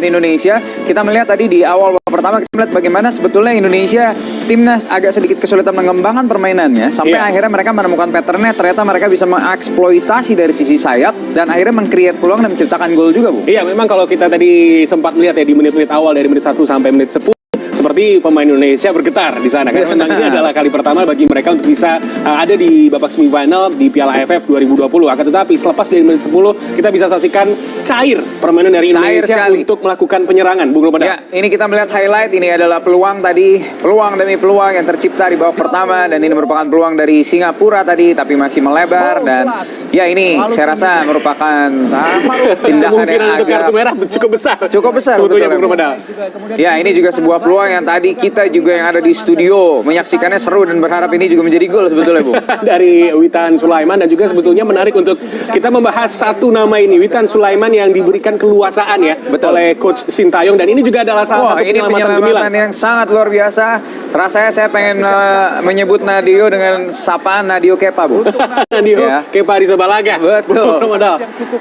Indonesia. Kita melihat tadi di awal babak pertama kita melihat bagaimana sebetulnya Indonesia timnas agak sedikit kesulitan mengembangkan permainannya sampai akhirnya mereka menemukan patternnya, ternyata mereka bisa mengeksploitasi dari sisi sayap dan akhirnya meng-create peluang dan menciptakan gol juga, Bu. Iya, memang kalau kita tadi sempat melihat ya di menit-menit awal dari menit 1 sampai menit 10 seperti pemain Indonesia bergetar di sana. Karena memang ini adalah kali pertama bagi mereka untuk bisa ada di babak semifinal di Piala AFF 2020. Akan tetapi selepas dari menit 10 kita bisa saksikan cair permainan dari Indonesia untuk melakukan penyerangan. Bung Romadal. Ya, ini kita melihat highlight, ini adalah peluang tadi, peluang demi peluang yang tercipta di babak pertama dan ini merupakan peluang dari Singapura tadi tapi masih melebar dan ya ini saya rasa merupakan tindakan kemungkinan untuk kartu merah cukup besar. Cukup besar sebetulnya, Bung Romadal. Ya, ini juga sebuah peluang yang tadi kita juga yang ada di studio menyaksikannya seru dan berharap ini juga menjadi gol sebetulnya, Bu. Dari Witan Sulaiman dan juga sebetulnya menarik untuk kita membahas satu nama ini, Witan Sulaiman yang diberikan keluasaan ya oleh Coach Sintayong dan ini juga adalah salah satu penyelamatan yang sangat luar biasa. Rasanya saya pengen menyebut Nadio dengan sapaan Nadio Kepa, Bu. Nadio Kepa Arrizabalaga. Betul.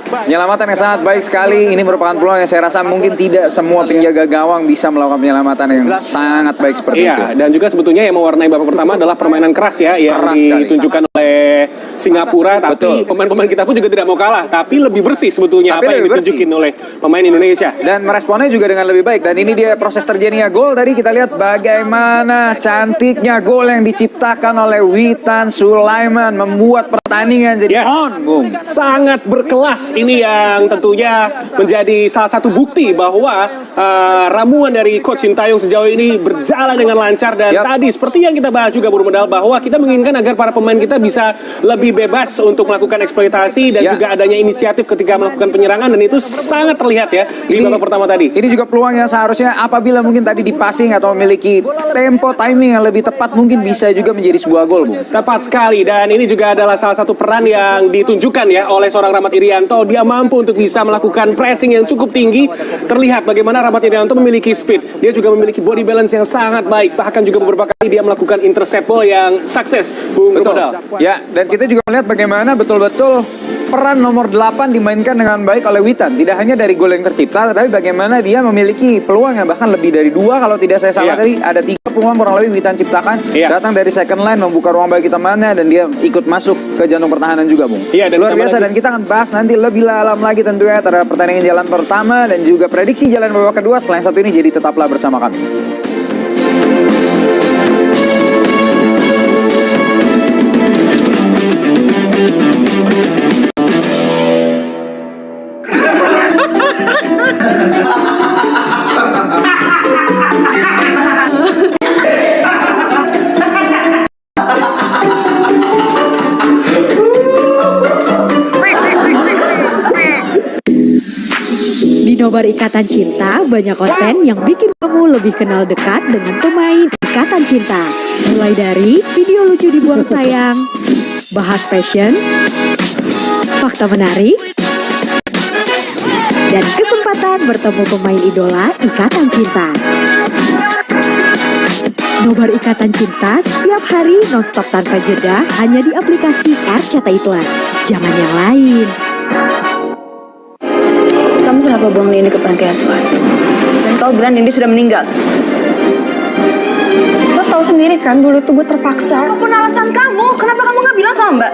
Penyelamatan yang sangat baik sekali. Ini merupakan peluang yang saya rasa mungkin tidak semua penjaga gawang bisa melakukan penyelamatan yang sangat baik seperti itu. Dan juga sebetulnya yang mewarnai babak pertama adalah permainan keras ya yang ditunjukkan oleh Singapura, tapi pemain-pemain kita pun juga tidak mau kalah, tapi lebih bersih sebetulnya apa yang ditunjukin oleh pemain Indonesia. Dan meresponnya juga dengan lebih baik. Dan ini dia proses terjadinya gol. Tadi kita lihat bagaimana cantiknya gol yang diciptakan oleh Witan Sulaiman membuat pertandingan jadi on. Sangat berkelas ini yang tentunya menjadi salah satu bukti bahwa ramuan dari Coach Sintayong sejauh ini berjalan dengan lancar dan tadi seperti yang kita bahas juga Bung Romadal bahwa kita menginginkan agar para pemain kita bisa lebih bebas untuk melakukan eksploitasi dan juga adanya inisiatif ketika melakukan penyerangan dan itu sangat terlihat ya di babak pertama tadi. Ini juga peluang yang seharusnya apabila mungkin tadi di passing atau memiliki tempo timing yang lebih tepat mungkin bisa juga menjadi sebuah gol, Bu. Tepat sekali dan ini juga adalah salah satu peran yang ditunjukkan ya oleh seorang Rahmat Irianto. Dia mampu untuk bisa melakukan pressing yang cukup tinggi. Terlihat bagaimana Rahmat Irianto memiliki speed. Dia juga memiliki body balance yang sangat baik. Bahkan juga beberapa kali dia melakukan intercept ball yang sukses, Bung Romadal. Ya, dan kita juga melihat bagaimana betul-betul peran nomor 8 dimainkan dengan baik oleh Witan. Tidak hanya dari gol yang tercipta, tapi bagaimana dia memiliki peluang yang bahkan lebih dari 2 kalau tidak saya salah tadi. Ada 3 peluang kurang lebih Witan ciptakan. Datang dari second line, membuka ruang bagi temannya dan dia ikut masuk ke jantung pertahanan juga, Bung. Luar biasa dan kita akan bahas nanti lebih dalam lagi tentunya terhadap pertandingan jalan pertama dan juga prediksi jalan babak kedua. Selain satu ini, jadi tetaplah bersama kami. Di Nobar Ikatan Cinta, banyak konten yang bikin kamu lebih kenal dekat dengan pemain Ikatan Cinta. Mulai dari video lucu dibuang sayang, bahas fashion, fakta menarik, dan kesempatan bertemu pemain idola Ikatan Cinta. Nobar Ikatan Cinta setiap hari nonstop tanpa jeda hanya di aplikasi RCTI Plus. Jangan yang lain. Kamu kenapa buang Nindi ke panti asuhan? Dan kau bilang Nindi sudah meninggal. Lo tahu sendiri kan dulu itu gue terpaksa. Apapun alasan kamu, kenapa kamu nggak bilang sama Mbak?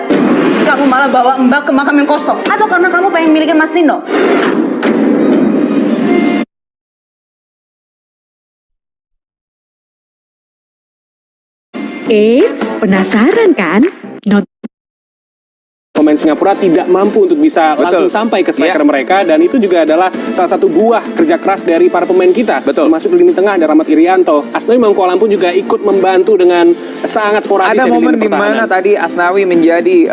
Kamu malah bawa Mbak ke makam yang kosong. Atau karena kamu pengen milikin Mas Nino? Eits, penasaran kan? Pemain Singapura tidak mampu untuk bisa langsung sampai ke striker mereka dan itu juga adalah salah satu buah kerja keras dari para pemain kita. Termasuk di lini tengah ada Rahmat Irianto. Asnawi Mangkualam pun juga ikut membantu dengan sangat sporadis. Ada momen di mana tadi Asnawi menjadi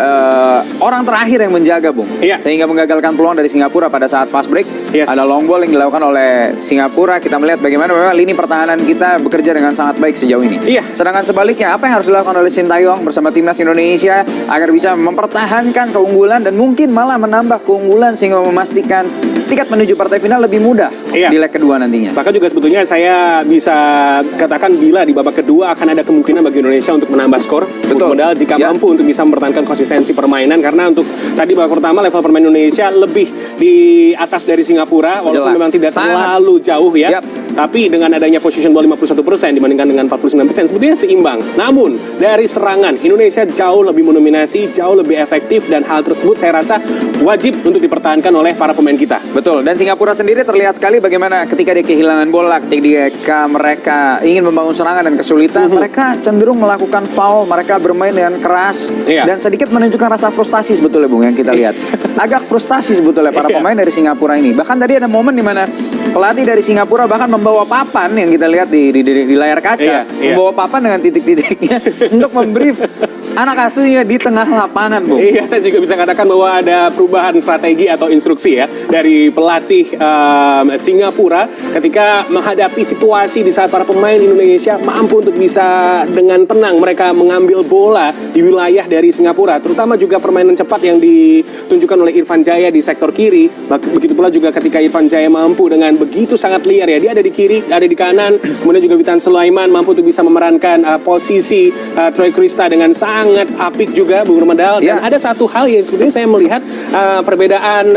orang terakhir yang menjaga, Bung. Sehingga menggagalkan peluang dari Singapura pada saat fast break. Ada long ball yang dilakukan oleh Singapura. Kita melihat bagaimana memang lini pertahanan kita bekerja dengan sangat baik sejauh ini. Sedangkan sebaliknya apa yang harus dilakukan oleh Sintayong bersama timnas Indonesia agar bisa mempertahankan menunjukkan keunggulan dan mungkin malah menambah keunggulan sehingga memastikan tiket menuju partai final lebih mudah Iya. di leg kedua nantinya. Bahkan juga sebetulnya saya bisa katakan bila di babak kedua akan ada kemungkinan bagi Indonesia untuk menambah skor. Betul. Modal jika Ya. mampu untuk bisa mempertahankan konsistensi permainan, karena untuk tadi babak pertama level permainan Indonesia lebih di atas dari Singapura walaupun Jelas. memang tidak Sangat. terlalu jauh ya. Yap. Tapi dengan adanya position ball 51% dibandingkan dengan 49% sebetulnya seimbang. Namun dari serangan Indonesia jauh lebih mendominasi, jauh lebih efektif, dan hal tersebut saya rasa wajib untuk dipertahankan oleh para pemain kita. Betul, dan Singapura sendiri terlihat sekali bagaimana ketika dia kehilangan bola, ketika mereka ingin membangun serangan dan kesulitan, mereka cenderung melakukan foul, mereka bermain dengan keras, Iya. dan sedikit menunjukkan rasa frustasi sebetulnya Bung yang kita lihat. Agak frustasi sebetulnya para Iya. pemain dari Singapura ini. Bahkan tadi ada momen di mana pelatih dari Singapura bahkan membawa papan yang kita lihat di layar kaca, Iya, iya. membawa papan dengan titik-titiknya untuk membrief anak asuhnya di tengah lapangan, Bung. Iya, saya juga bisa katakan bahwa ada perubahan strategi atau instruksi ya dari pelatih Singapura ketika menghadapi situasi di saat para pemain Indonesia mampu untuk bisa dengan tenang mereka mengambil bola di wilayah dari Singapura, terutama juga permainan cepat yang ditunjukkan oleh Irfan Jaya di sektor kiri. Begitu pula juga ketika Irfan Jaya mampu dengan begitu sangat liar ya, dia ada di kiri, ada di kanan, kemudian juga Witan Sulaiman mampu untuk bisa memerankan posisi Troy Krista dengan sangat apik juga, Bung Romedal. Dan Ya. ada satu hal yang sebetulnya saya melihat perbedaan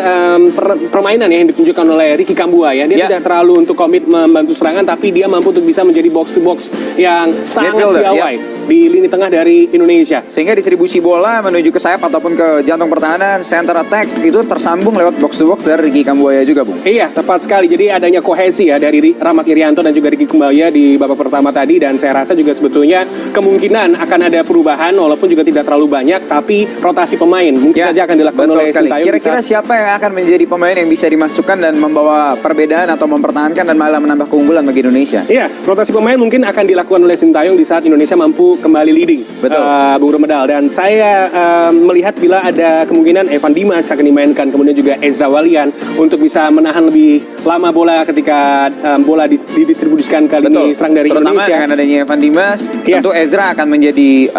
permainan yang ditunjukkan oleh Ricky Kambua ya. Dia Ya. tidak terlalu untuk komit membantu serangan, tapi dia mampu untuk bisa menjadi box to box yang sangat Midfielder, piawai di lini tengah dari Indonesia. Sehingga distribusi bola menuju ke sayap ataupun ke jantung pertahanan, center attack itu tersambung lewat box to box dari Ricky Kambuaya juga, Bung. Iya, tepat sekali. Jadi adanya kohesi ya dari Rahmat Irianto dan juga Ricky Kambaya di babak pertama tadi, dan saya rasa juga sebetulnya kemungkinan akan ada perubahan walaupun juga tidak terlalu banyak, tapi rotasi pemain mungkin saja akan dilakukan betul oleh sekali. Sintayong. Kira-kira siapa yang akan menjadi pemain yang bisa dimasukkan dan membawa perbedaan atau mempertahankan dan malah menambah keunggulan bagi Indonesia? Iya, rotasi pemain mungkin akan dilakukan oleh Sintayong di saat Indonesia mampu kembali leading. Betul. Bung Romedal. Dan saya melihat bila ada kemungkinan Evan Dimas akan dimainkan, kemudian juga Ezra Walian untuk bisa menahan lebih lama bola ketika bola didistribusikan ke lini serang dari Terutama Indonesia. dengan adanya Evan Dimas, Yes. tentu Ezra akan menjadi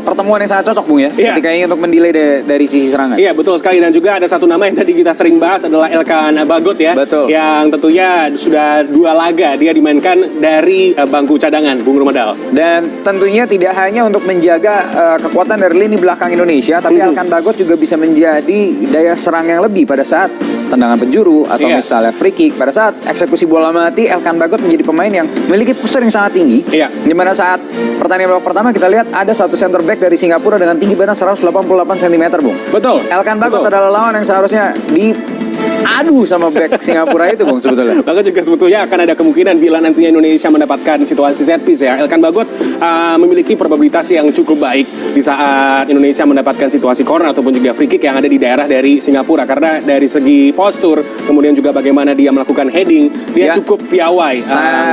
pertemuan yang sangat cocok, Bung ya, Iya. ketika ingin untuk mendelay dari sisi serangan. Iya, betul sekali. Dan juga ada satu nama yang tadi kita sering bahas adalah Elkan Bagot ya. Betul. Yang tentunya sudah 2 laga dia dimainkan dari bangku cadangan, Bung Romedal. Dan tentunya tidak hanya untuk menjaga kekuatan dari lini belakang Indonesia, tapi Elkan Bagot juga bisa menjadi daya serang yang lebih pada saat tendangan penjuru atau Iya. misalnya free kick. Pada saat eksekusi bola mati, Elkan Bagot menjadi pemain yang memiliki puser yang sangat tinggi. Iya. Di mana saat pertandingan babak pertama kita lihat ada satu center back dari Singapura dengan tinggi badan 188 cm, Bung. Betul. Elkan Bagot Betul. adalah lawan yang seharusnya diadu sama back Singapura itu, Bung, sebetulnya. Bahkan juga sebetulnya akan ada kemungkinan bila nantinya Indonesia mendapatkan situasi set piece ya. Elkan Bagot memiliki probabilitas yang cukup baik di saat Indonesia mendapatkan situasi corner ataupun juga free kick yang ada di daerah dari Singapura. Karena dari segi postur, kemudian juga bagaimana dia melakukan heading, dia Ya. cukup piawai.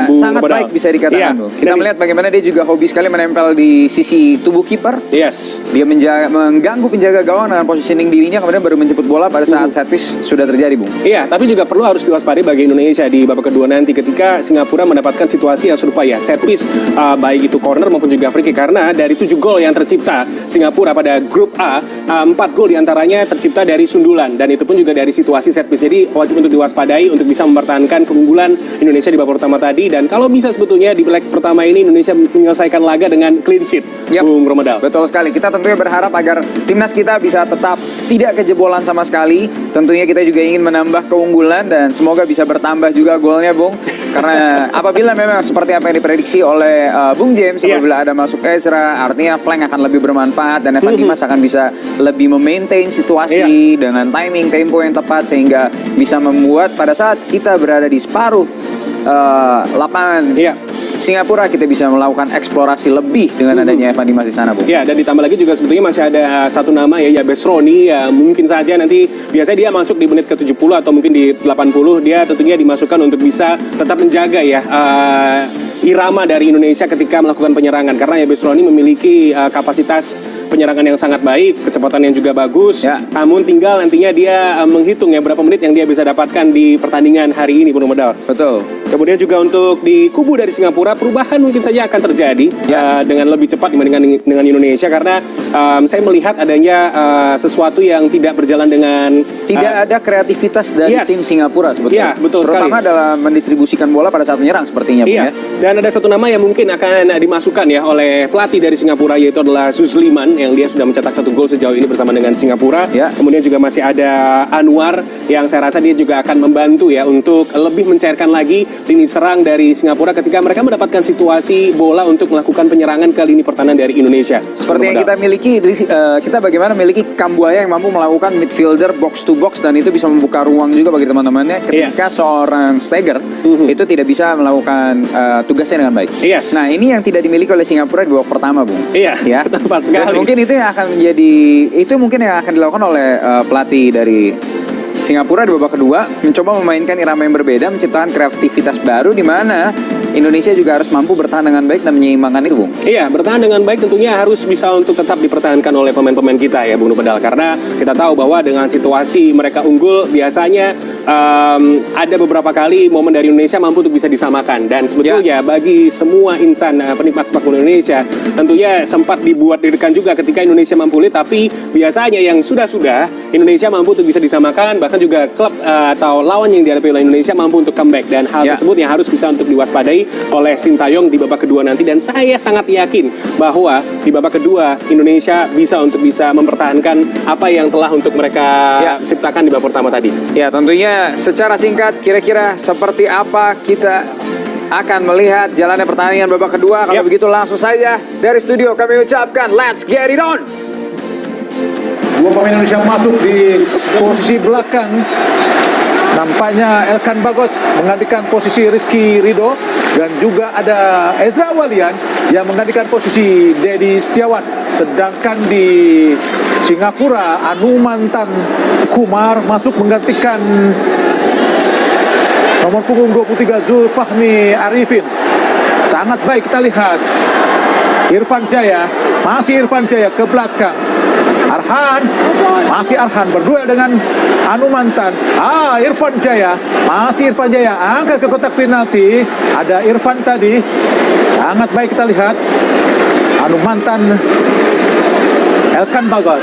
Bung Sangat Romedal. baik bisa dikatakan, Iya. Bung. Kita Dan- melihat bagaimana dia juga hobi sekali menempel di sisi tubuh kiper. Yes. Dia mengganggu penjaga gawang dengan positioning dirinya, kemudian baru menjemput bola pada saat set piece sudah terjadi, Bung. Iya, tapi juga perlu harus diwaspadai bagi Indonesia di babak kedua nanti ketika Singapura mendapatkan situasi yang serupa ya, set piece baik itu corner maupun juga free kick. Karena dari 7 gol yang tercipta Singapura pada grup A, 4 gol diantaranya tercipta dari sundulan, dan itu pun juga dari situasi set piece. Jadi wajib untuk diwaspadai untuk bisa mempertahankan keunggulan Indonesia di babak pertama tadi, dan kalau bisa sebetulnya di leg pertama ini Indonesia menyelesaikan laga dengan clean sheet. Yap. Bung Romedal. Betul sekali. Kita tentunya berharap agar timnas kita bisa tetap tidak kejebolan sama sekali. Tentunya kita juga ingin menambah keunggulan dan semoga bisa bertambah juga golnya, Bung. Karena apabila memang seperti apa yang diprediksi oleh Bung James, Iya. apabila ada masuk Ezra, artinya flank akan lebih bermanfaat dan Evan Dimas akan bisa lebih memaintain situasi dengan timing, tempo yang tepat sehingga bisa membuat pada saat kita berada di separuh lapangan Iya. Singapura kita bisa melakukan eksplorasi lebih dengan adanya Evan Dimas di sana, Bung. Ya, dan ditambah lagi juga sebetulnya masih ada satu nama ya, Yabes Roni ya, mungkin saja nanti biasanya dia masuk di menit ke-70 atau mungkin di 80, dia tentunya dimasukkan untuk bisa tetap menjaga ya irama dari Indonesia ketika melakukan penyerangan, karena Yabes Roni memiliki kapasitas penyerangan yang sangat baik, kecepatan yang juga bagus. Ya. Namun tinggal nantinya dia menghitung ya berapa menit yang dia bisa dapatkan di pertandingan hari ini, Bung Romedal. Betul. Kemudian juga untuk di kubu dari Singapura, perubahan mungkin saja akan terjadi dengan lebih cepat dibandingkan dengan Indonesia, karena saya melihat adanya sesuatu yang tidak berjalan dengan ada kreativitas dari tim Singapura sebetulnya. Betul terutama sekali. dalam mendistribusikan bola pada saat menyerang sepertinya, Bung, ya. Dan ada satu nama yang mungkin akan dimasukkan ya oleh pelatih dari Singapura, yaitu adalah Susliman, yang dia sudah mencetak 1 gol sejauh ini bersama dengan Singapura. Kemudian juga masih ada Anwar, yang saya rasa dia juga akan membantu ya untuk lebih mencairkan lagi lini serang dari Singapura ketika mereka mendapatkan situasi bola untuk melakukan penyerangan ke lini pertahanan dari Indonesia. Seperti yang kita miliki, kita bagaimana memiliki Kambuaya yang mampu melakukan midfielder box to box, dan itu bisa membuka ruang juga bagi teman-temannya ketika seorang Steger itu tidak bisa melakukan tugasnya dengan baik. Nah, ini yang tidak dimiliki oleh Singapura di babak pertama, Bung. Tepat sekali. Dan mungkin itu yang akan menjadi, itu mungkin yang akan dilakukan oleh pelatih dari Singapura di babak kedua, mencoba memainkan irama yang berbeda, menciptakan kreativitas baru di mana Indonesia juga harus mampu bertahan dengan baik dan menyeimbangkan itu, Bung. Bertahan dengan baik tentunya harus bisa untuk tetap dipertahankan oleh pemain-pemain kita ya, Bung Nupedal, karena kita tahu bahwa dengan situasi mereka unggul biasanya ada beberapa kali momen dari Indonesia mampu untuk bisa disamakan, dan sebetulnya bagi semua insan penikmat sepak bola Indonesia tentunya sempat dibuat deg-degan juga ketika Indonesia mampu lead, tapi biasanya yang sudah Indonesia mampu untuk bisa disamakan, bahkan juga klub atau lawan yang dihadapi oleh Indonesia mampu untuk comeback, dan hal tersebut yang harus bisa untuk diwaspadai oleh Sintayong di babak kedua nanti. Dan saya sangat yakin bahwa di babak kedua Indonesia bisa mempertahankan apa yang telah untuk mereka ciptakan di babak pertama tadi. Ya, tentunya secara singkat kira-kira seperti apa kita akan melihat jalannya pertandingan babak kedua. Kalau begitu langsung saja dari studio kami ucapkan let's get it on. Dua pemain Indonesia masuk di posisi belakang. Nampaknya Elkan Bagot menggantikan posisi Rizky Ridho, dan juga ada Ezra Walian yang menggantikan posisi Dedi Setiawan. Sedangkan di Singapura, Anumantan Kumar masuk menggantikan nomor punggung 23 Zulfahmi Arifin. Sangat baik kita lihat Irfan Jaya, masih Irfan Jaya ke belakang. Masih Arhan berduel dengan Anumantan. Irfan Jaya, masih Irfan Jaya angkat ke kotak penalti. Ada Irfan tadi. Sangat baik kita lihat Anumantan Elkan Bagot.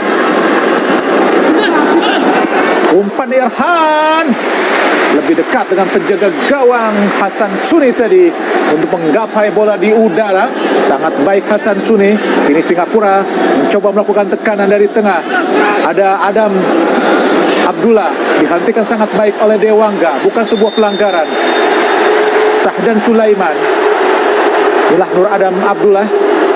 Umpan Irhan lebih dekat dengan penjaga gawang Hasan Suni tadi untuk menggapai bola di udara. Sangat baik Hasan Suni. Kini Singapura mencoba melakukan tekanan dari tengah. Ada Adam Abdullah, dihentikan sangat baik oleh Dewangga, bukan sebuah pelanggaran. Sahdan Sulaiman, inilah Nur Adam Abdullah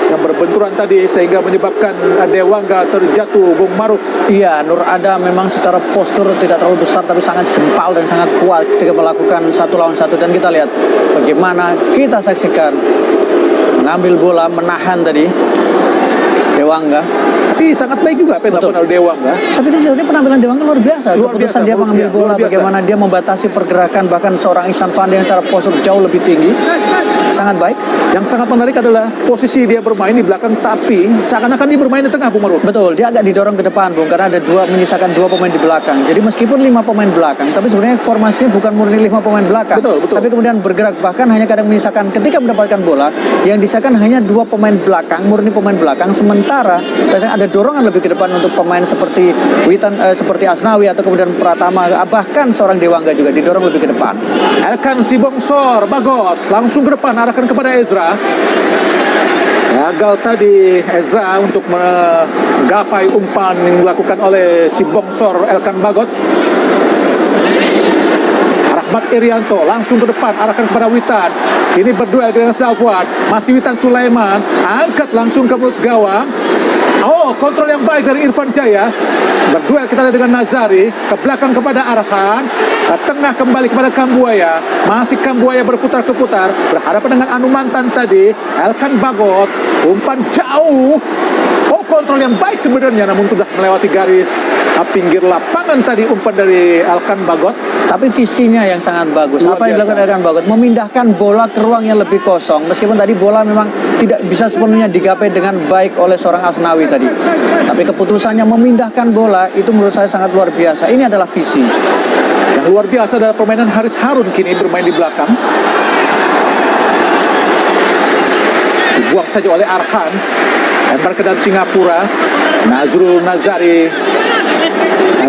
yang berbenturan tadi sehingga menyebabkan Dewangga terjatuh, Bung Maruf. Iya, Nur Adam memang secara postur tidak terlalu besar tapi sangat gempal dan sangat kuat ketika melakukan 1 lawan 1, dan kita lihat bagaimana kita saksikan mengambil bola, menahan tadi Dewangga. Tapi sangat baik juga penampilan Dewangga. Saya pikir sejauh ini penampilan Dewangga luar biasa. Keputusan dia mengambil bola, bagaimana dia membatasi pergerakan bahkan seorang Ihsan Fandi yang secara postur jauh lebih tinggi. Sangat baik. Yang sangat menarik adalah posisi dia bermain di belakang, tapi seakan-akan dia bermain di tengah, Bung Maruf. Betul, dia agak didorong ke depan, Bung, karena ada menyisakan 2 pemain di belakang. Jadi meskipun 5 pemain belakang, tapi sebenarnya formasinya bukan murni 5 pemain belakang. Betul. Tapi kemudian bergerak, bahkan hanya kadang menyisakan ketika mendapatkan bola, yang disisakan hanya 2 pemain belakang, murni pemain belakang, sementara ada dorongan lebih ke depan untuk pemain seperti Witan, seperti Asnawi atau kemudian Pratama, bahkan seorang Dewangga juga didorong lebih ke depan. Elkan Sibongsor Bagot langsung ke depan, arahkan kepada Ezra. Gagal tadi Ezra untuk menggapai umpan yang dilakukan oleh Sibongsor Elkan Bagot. Rahmat Irianto langsung ke depan, arahkan kepada Witan. Kini berduel dengan Safwan, masih Witan Sulaiman, angkat langsung ke mulut gawang. Kontrol yang baik dari Irfan Jaya. Berduel kita lihat dengan Nazari, ke belakang kepada Arhan, ke tengah kembali kepada Kambuaya. Masih Kambuaya berputar-keputar, berhadapan dengan Anumantan tadi. Elkan Bagot, umpan jauh. Kontrol yang baik sebenarnya, namun sudah melewati garis pinggir lapangan tadi umpan dari Elkan Bagot. Tapi visinya yang sangat bagus. Apa yang dilakukan Elkan Bagot? Memindahkan bola ke ruang yang lebih kosong. Meskipun tadi bola memang tidak bisa sepenuhnya digapai dengan baik oleh seorang Asnawi tadi. Tapi keputusannya memindahkan bola itu menurut saya sangat luar biasa. Ini adalah visi. Yang luar biasa adalah permainan Haris Harun kini bermain di belakang. Dibuang saja oleh Arhan. Lempar ke dalam Singapura. Nazrul Nazari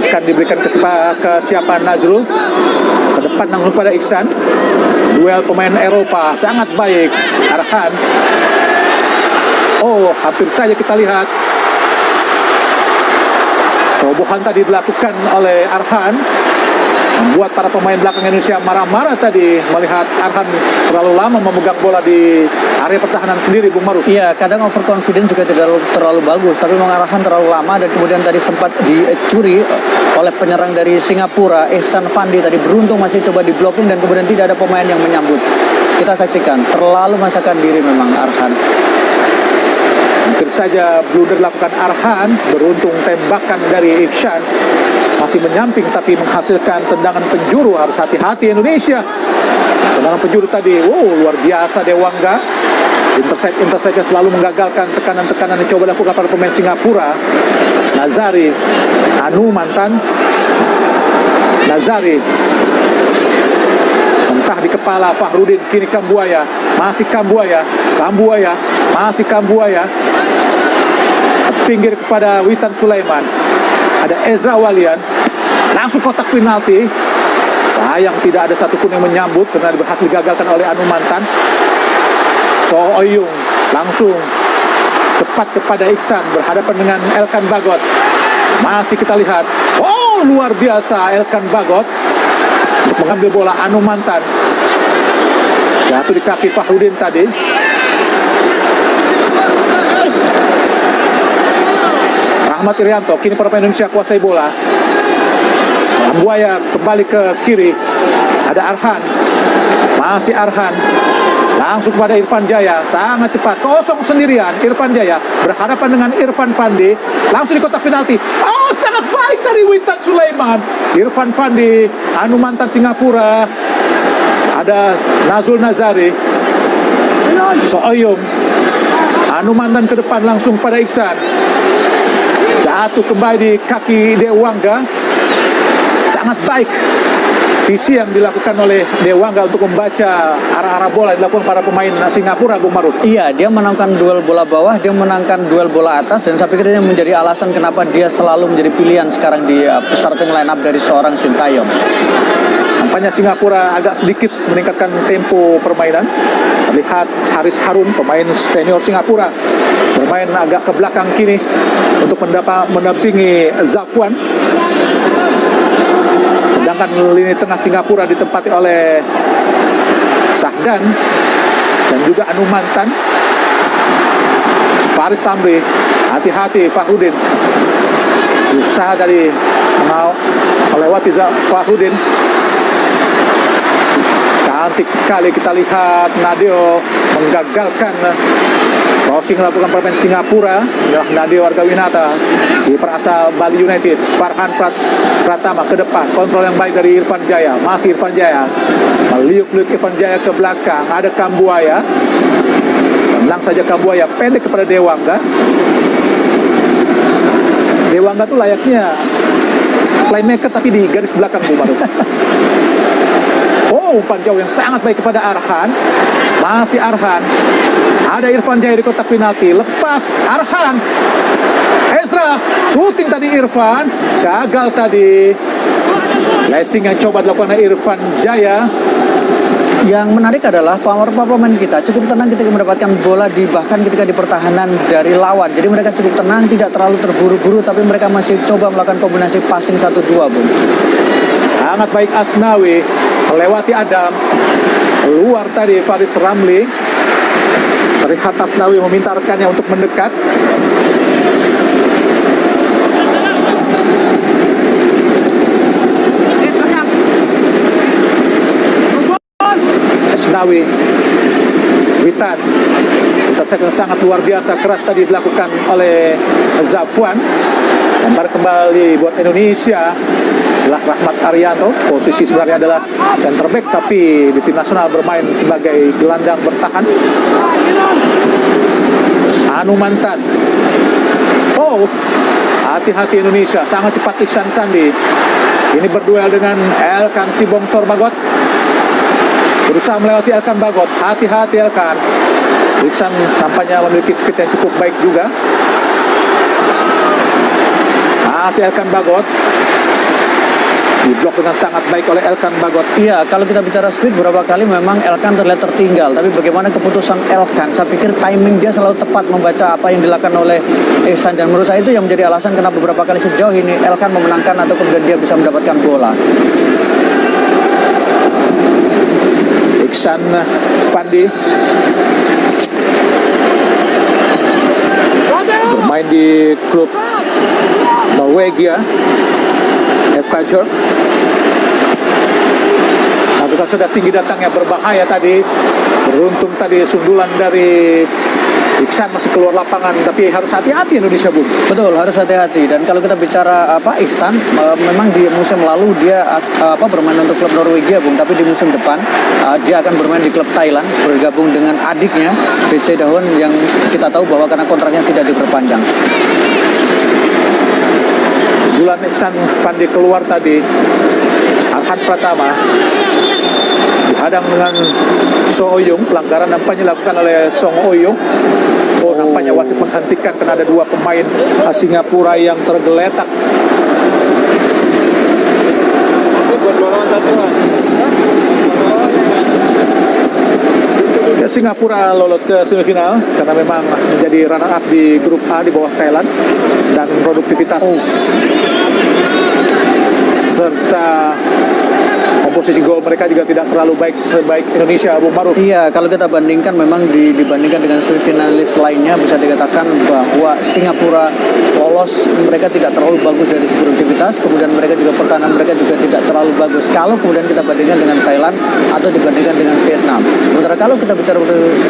akan diberikan ke siapa Nazrul. Ke depan langsung pada Iksan. Duel pemain Eropa sangat baik. Arhan. Oh, hampir saja kita lihat cerobohan tadi dilakukan oleh Arhan, membuat para pemain belakang Indonesia marah-marah tadi melihat Arhan terlalu lama memegang bola di area pertahanan sendiri, Bung Maruf. Iya, kadang overconfident juga tidak terlalu bagus, tapi memang Arhan terlalu lama dan kemudian tadi sempat dicuri oleh penyerang dari Singapura, Ihsan Fandi tadi beruntung masih coba di blocking dan kemudian tidak ada pemain yang menyambut. Kita saksikan, terlalu memaksakan diri memang Arhan. Hampir saja blunder dilakukan Arhan, beruntung tembakan dari Ihsan masih menyamping tapi menghasilkan tendangan penjuru. Harus hati-hati Indonesia. Tendangan penjuru tadi, wow, luar biasa Dewangga. Intercept-interceptnya selalu menggagalkan tekanan-tekanan yang coba dilakukan para pemain Singapura. Nazari, Anu mantan Nazari, entah di kepala Fahrudin, kini Kambuaya, masih Kambuaya, masih Kambuaya. Pinggir kepada Witan Sulaiman. Ada Ezra Walian, langsung kotak penalti. Sayang tidak ada satupun yang menyambut karena berhasil digagalkan oleh Anu mantan. So Oyung langsung cepat kepada Iksan, berhadapan dengan Elkan Bagot. Masih kita lihat, oh luar biasa Elkan Bagot untuk mengambil bola. Anu mantan jatuh di kaki Fahrudin tadi. Ahmad Irianto, kini para pemain Indonesia kuasai bola. Kambuaya kembali ke kiri. Ada Arhan, masih Arhan, langsung kepada Irfan Jaya, sangat cepat, kosong sendirian. Irfan Jaya berhadapan dengan Irfan Fandi, langsung di kotak penalti. Oh, sangat baik dari Witan Sulaiman. Irfan Fandi, Anu mantan Singapura. Ada Nazrul Nazari, Soeyong, Anu mantan ke depan langsung pada Iksan. Jatuh kembali di kaki Dewangga. Sangat baik visi yang dilakukan oleh Dewangga untuk membaca arah-arah bola yang dilakukan para pemain Singapura, Bung Maruf. Iya, dia menangkan duel bola bawah, dia menangkan duel bola atas, dan saya pikir ini menjadi alasan kenapa dia selalu menjadi pilihan sekarang di starting line up dari seorang Sintayong. Nampaknya Singapura agak sedikit meningkatkan tempo permainan. Terlihat Haris Harun, pemain senior Singapura, bermain agak ke belakang kini untuk mendampingi Zafwan. Sedangkan lini tengah Singapura ditempati oleh Sahdan dan juga Anu mantan. Faris Tamri, hati-hati Fahrudin. Usaha dari melewati Fahrudin. Cantik sekali kita lihat Nadeo menggagalkan crossing dilakukan pemain Singapura. Inilah Nadeo Argawinata, kiper asal Bali United. Farhan Pratama ke depan, kontrol yang baik dari Irfan Jaya, masih Irfan Jaya, meliuk-liuk Irfan Jaya ke belakang. Ada Kambuaya, tenang saja Kambuaya, pendek kepada Dewangga. Dewangga tuh layaknya playmaker tapi di garis belakang, Bu Maruf. Oh, umpan jauh yang sangat baik kepada Arhan. Masih Arhan. Ada Irfan Jaya di kotak penalti. Lepas Arhan. Ezra, shooting tadi Irfan. Gagal tadi. Blessing yang coba dilakukan oleh Irfan Jaya. Yang menarik adalah pemain kita cukup tenang ketika mendapatkan bola bahkan ketika di pertahanan dari lawan. Jadi mereka cukup tenang, tidak terlalu terburu-buru, tapi mereka masih coba melakukan kombinasi passing 1-2, Bung. Sangat baik Asnawi melewati Adam. Keluar tadi Faris Ramli. Terlihat Asnawi meminta rekannya untuk mendekat. Asnawi, Witan, intercept yang sangat luar biasa keras tadi dilakukan oleh Zafwan. Lempar kembali buat Indonesia adalah Rahmat Arianto. Posisi sebenarnya adalah center back, tapi di tim nasional bermain sebagai gelandang bertahan. Anu mantan. Oh, Hati-hati Indonesia, sangat cepat Iksan Sandi. Ini berduel dengan Elkan Sibong Sorbagot. Berusaha melewati Elkan Bagot. Hati-hati Elkan. Iksan nampaknya memiliki speed yang cukup baik juga. Masih Elkan Bagot. Diblok dengan sangat baik oleh Elkan Bagot. Iya, kalau kita bicara speed, beberapa kali memang Elkan terlihat tertinggal. Tapi bagaimana keputusan Elkan? Saya pikir timing dia selalu tepat membaca apa yang dilakukan oleh Iksan. Dan menurut saya itu yang menjadi alasan kenapa beberapa kali sejauh ini Elkan memenangkan atau kemudian dia bisa mendapatkan bola. Iksan Fandi bermain di klub Norwegia FK Kjør. Apakah sudah tinggi datangnya, berbahaya tadi. Beruntung tadi sundulan dari Iksan masih keluar lapangan, tapi harus hati-hati Indonesia, Bung. Betul, harus hati-hati. Dan kalau kita bicara Iksan, memang di musim lalu dia bermain untuk klub Norwegia, Bung. Tapi di musim depan dia akan bermain di klub Thailand, bergabung dengan adiknya BC Dahon yang kita tahu bahwa karena kontraknya tidak diperpanjang. Bulan Iksan Fandi keluar tadi. Arhan Pratama dihadang dengan Song Oyung. Pelanggaran nampaknya dilakukan oleh Song Oyung. Nampaknya wasit menghentikan karena ada dua pemain Singapura yang tergeletak. Singapura lolos ke semifinal karena memang menjadi runner up di grup A di bawah Thailand, dan produktivitas serta komposisi gol mereka juga tidak terlalu baik sebaik Indonesia, Bung Maruf. Iya, kalau kita bandingkan memang dibandingkan dengan semifinalis lainnya bisa dikatakan bahwa Singapura lolos, mereka tidak terlalu bagus dari segi produktivitas, kemudian mereka juga pertahanan mereka juga tidak terlalu bagus kalau kemudian kita bandingkan dengan Thailand atau dibandingkan dengan Vietnam. Sementara kalau kita bicara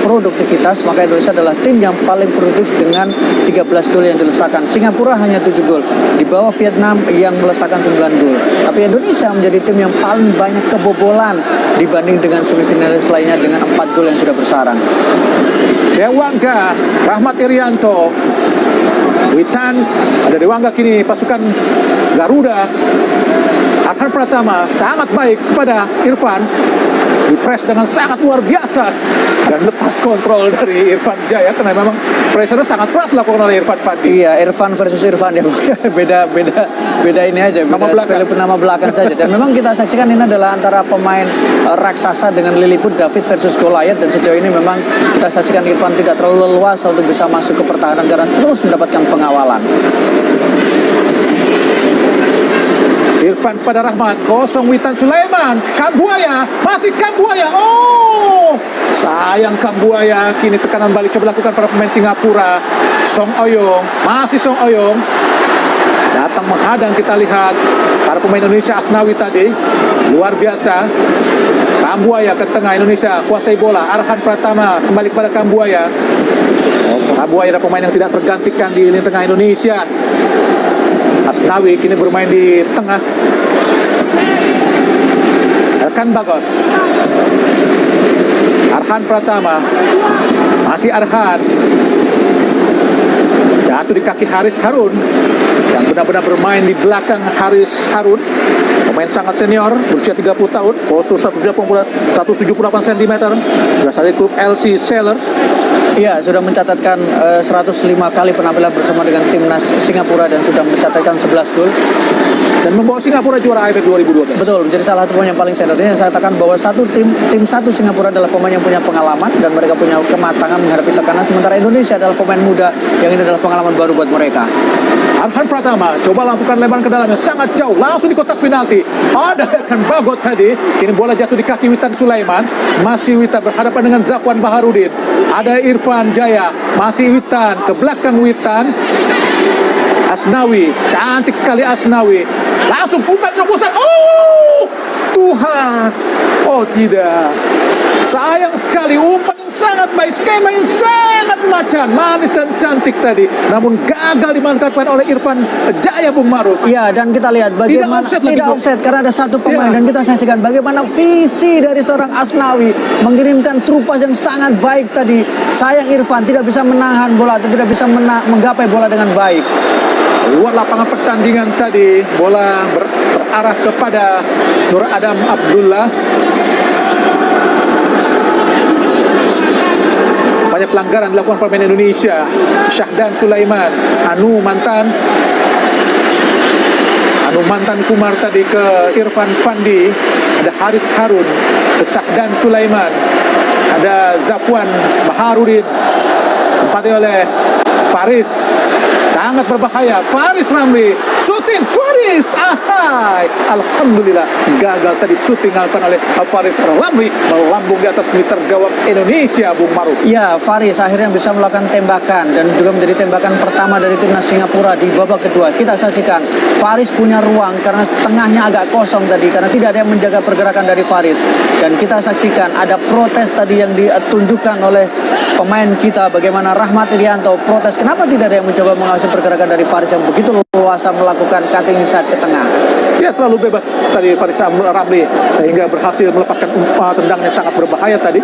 produktivitas, maka Indonesia adalah tim yang paling produktif dengan 13 gol yang dilesakan. Singapura hanya 7 gol, di bawah Vietnam yang melesakan 9 gol. Tapi Indonesia menjadi tim yang paling banyak kebobolan dibanding dengan semifinalis lainnya dengan 4 gol yang sudah bersarang. Dewangga, Rahmat Irianto, Witan, ada Dewangga kini pasukan Garuda. Arhan Pratama sangat baik kepada Irfan, dipres dengan sangat luar biasa dan lepas kontrol dari Irfan Jaya karena memang pressure sangat keras dilakukan oleh Irfan Fandi. Iya, Irfan versus Irfan ya. beda ini aja, nama belakang saja. Dan memang kita saksikan ini adalah antara pemain raksasa dengan Lilliput, David versus Goliath, dan sejauh ini memang kita saksikan Irfan tidak terlalu leluasa untuk bisa masuk ke pertahanan karena terus mendapatkan pengawalan. Irfan pada Rahmat, kosong Witan Sulaiman, Kambuaya, masih Kambuaya. Oh, sayang Kambuaya. Kini tekanan balik coba lakukan para pemain Singapura. Song Oyong, masih Song Oyong. Datang menghadang, kita lihat para pemain Indonesia. Asnawi tadi luar biasa. Kambuaya ke tengah, Indonesia kuasai bola. Arhan Pratama kembali kepada Kambuaya. Kambuaya adalah pemain yang tidak tergantikan di lini tengah Indonesia. Asnawi kini bermain di tengah. Elkan Bagot, Arhan Pratama, masih Arhan. Jatuh di kaki Haris Harun yang benar-benar bermain di belakang Haris Harun. Pemain sangat senior, berusia 30 tahun, postur 178 cm, berasal dari klub LC Sellers. Iya, sudah mencatatkan 105 kali penampilan bersama dengan timnas Singapura dan sudah mencatatkan 11 gol. Dan membawa Singapura juara AFF 2012. Betul, menjadi salah satu pemain yang paling senior. Ini saya katakan bahwa tim satu Singapura adalah pemain yang punya pengalaman dan mereka punya kematangan menghadapi tekanan. Sementara Indonesia adalah pemain muda yang ini adalah pengalaman baru buat mereka. Arhan Pratama coba lakukan lebaran ke dalamnya sangat jauh, langsung di kotak penalti. Ada Elkan Bagot tadi. Kini bola jatuh di kaki Witan Sulaiman. Masih Witan berhadapan dengan Zakwan Baharudin. Ada Irfan Jaya, masih Witan ke belakang Witan. Asnawi, cantik sekali Asnawi. Langsung umpan terobosan. Oh, Tuhan. Oh tidak. Sayang sekali, umpan yang sangat baik, skema yang sangat macan, manis dan cantik tadi. Namun gagal dimanfaatkan oleh Irfan Jaya, Bung Maruf. Iya, dan kita lihat bagaimana tidak offset karena ada satu pemain dan kita saksikan bagaimana visi dari seorang Asnawi mengirimkan trupas yang sangat baik tadi. Sayang Irfan tidak bisa menahan bola atau tidak bisa menggapai bola dengan baik. Luar lapangan pertandingan tadi, bola terarah kepada Nur Adam Abdullah. Banyak pelanggaran dilakukan pemain Indonesia. Syahdan Sulaiman, Anu mantan Kumar tadi ke Irfan Fandi. Ada Haris Harun, Syahdan Sulaiman, ada Zapwan Baharudin, tempatnya oleh Faris. Sangat berbahaya. Faris Ramli, syuting Faris. Ahai, alhamdulillah gagal tadi syuting dilakukan oleh Faris Ramli, melambung di atas Mister Gawang Indonesia, Bung Maruf. Ya, Faris akhirnya bisa melakukan tembakan dan juga menjadi tembakan pertama dari timnas Singapura di babak kedua. Kita saksikan, Faris punya ruang karena tengahnya agak kosong tadi karena tidak ada yang menjaga pergerakan dari Faris. Dan kita saksikan ada protes tadi yang ditunjukkan oleh pemain kita, bagaimana Rahmat Irianto protes kenapa tidak ada yang mencoba mengawasi pergerakan dari Faris yang begitu leluasa melakukan cutting inside ke tengah. Ya, terlalu bebas tadi Faris Ramli sehingga berhasil melepaskan tendang yang sangat berbahaya tadi.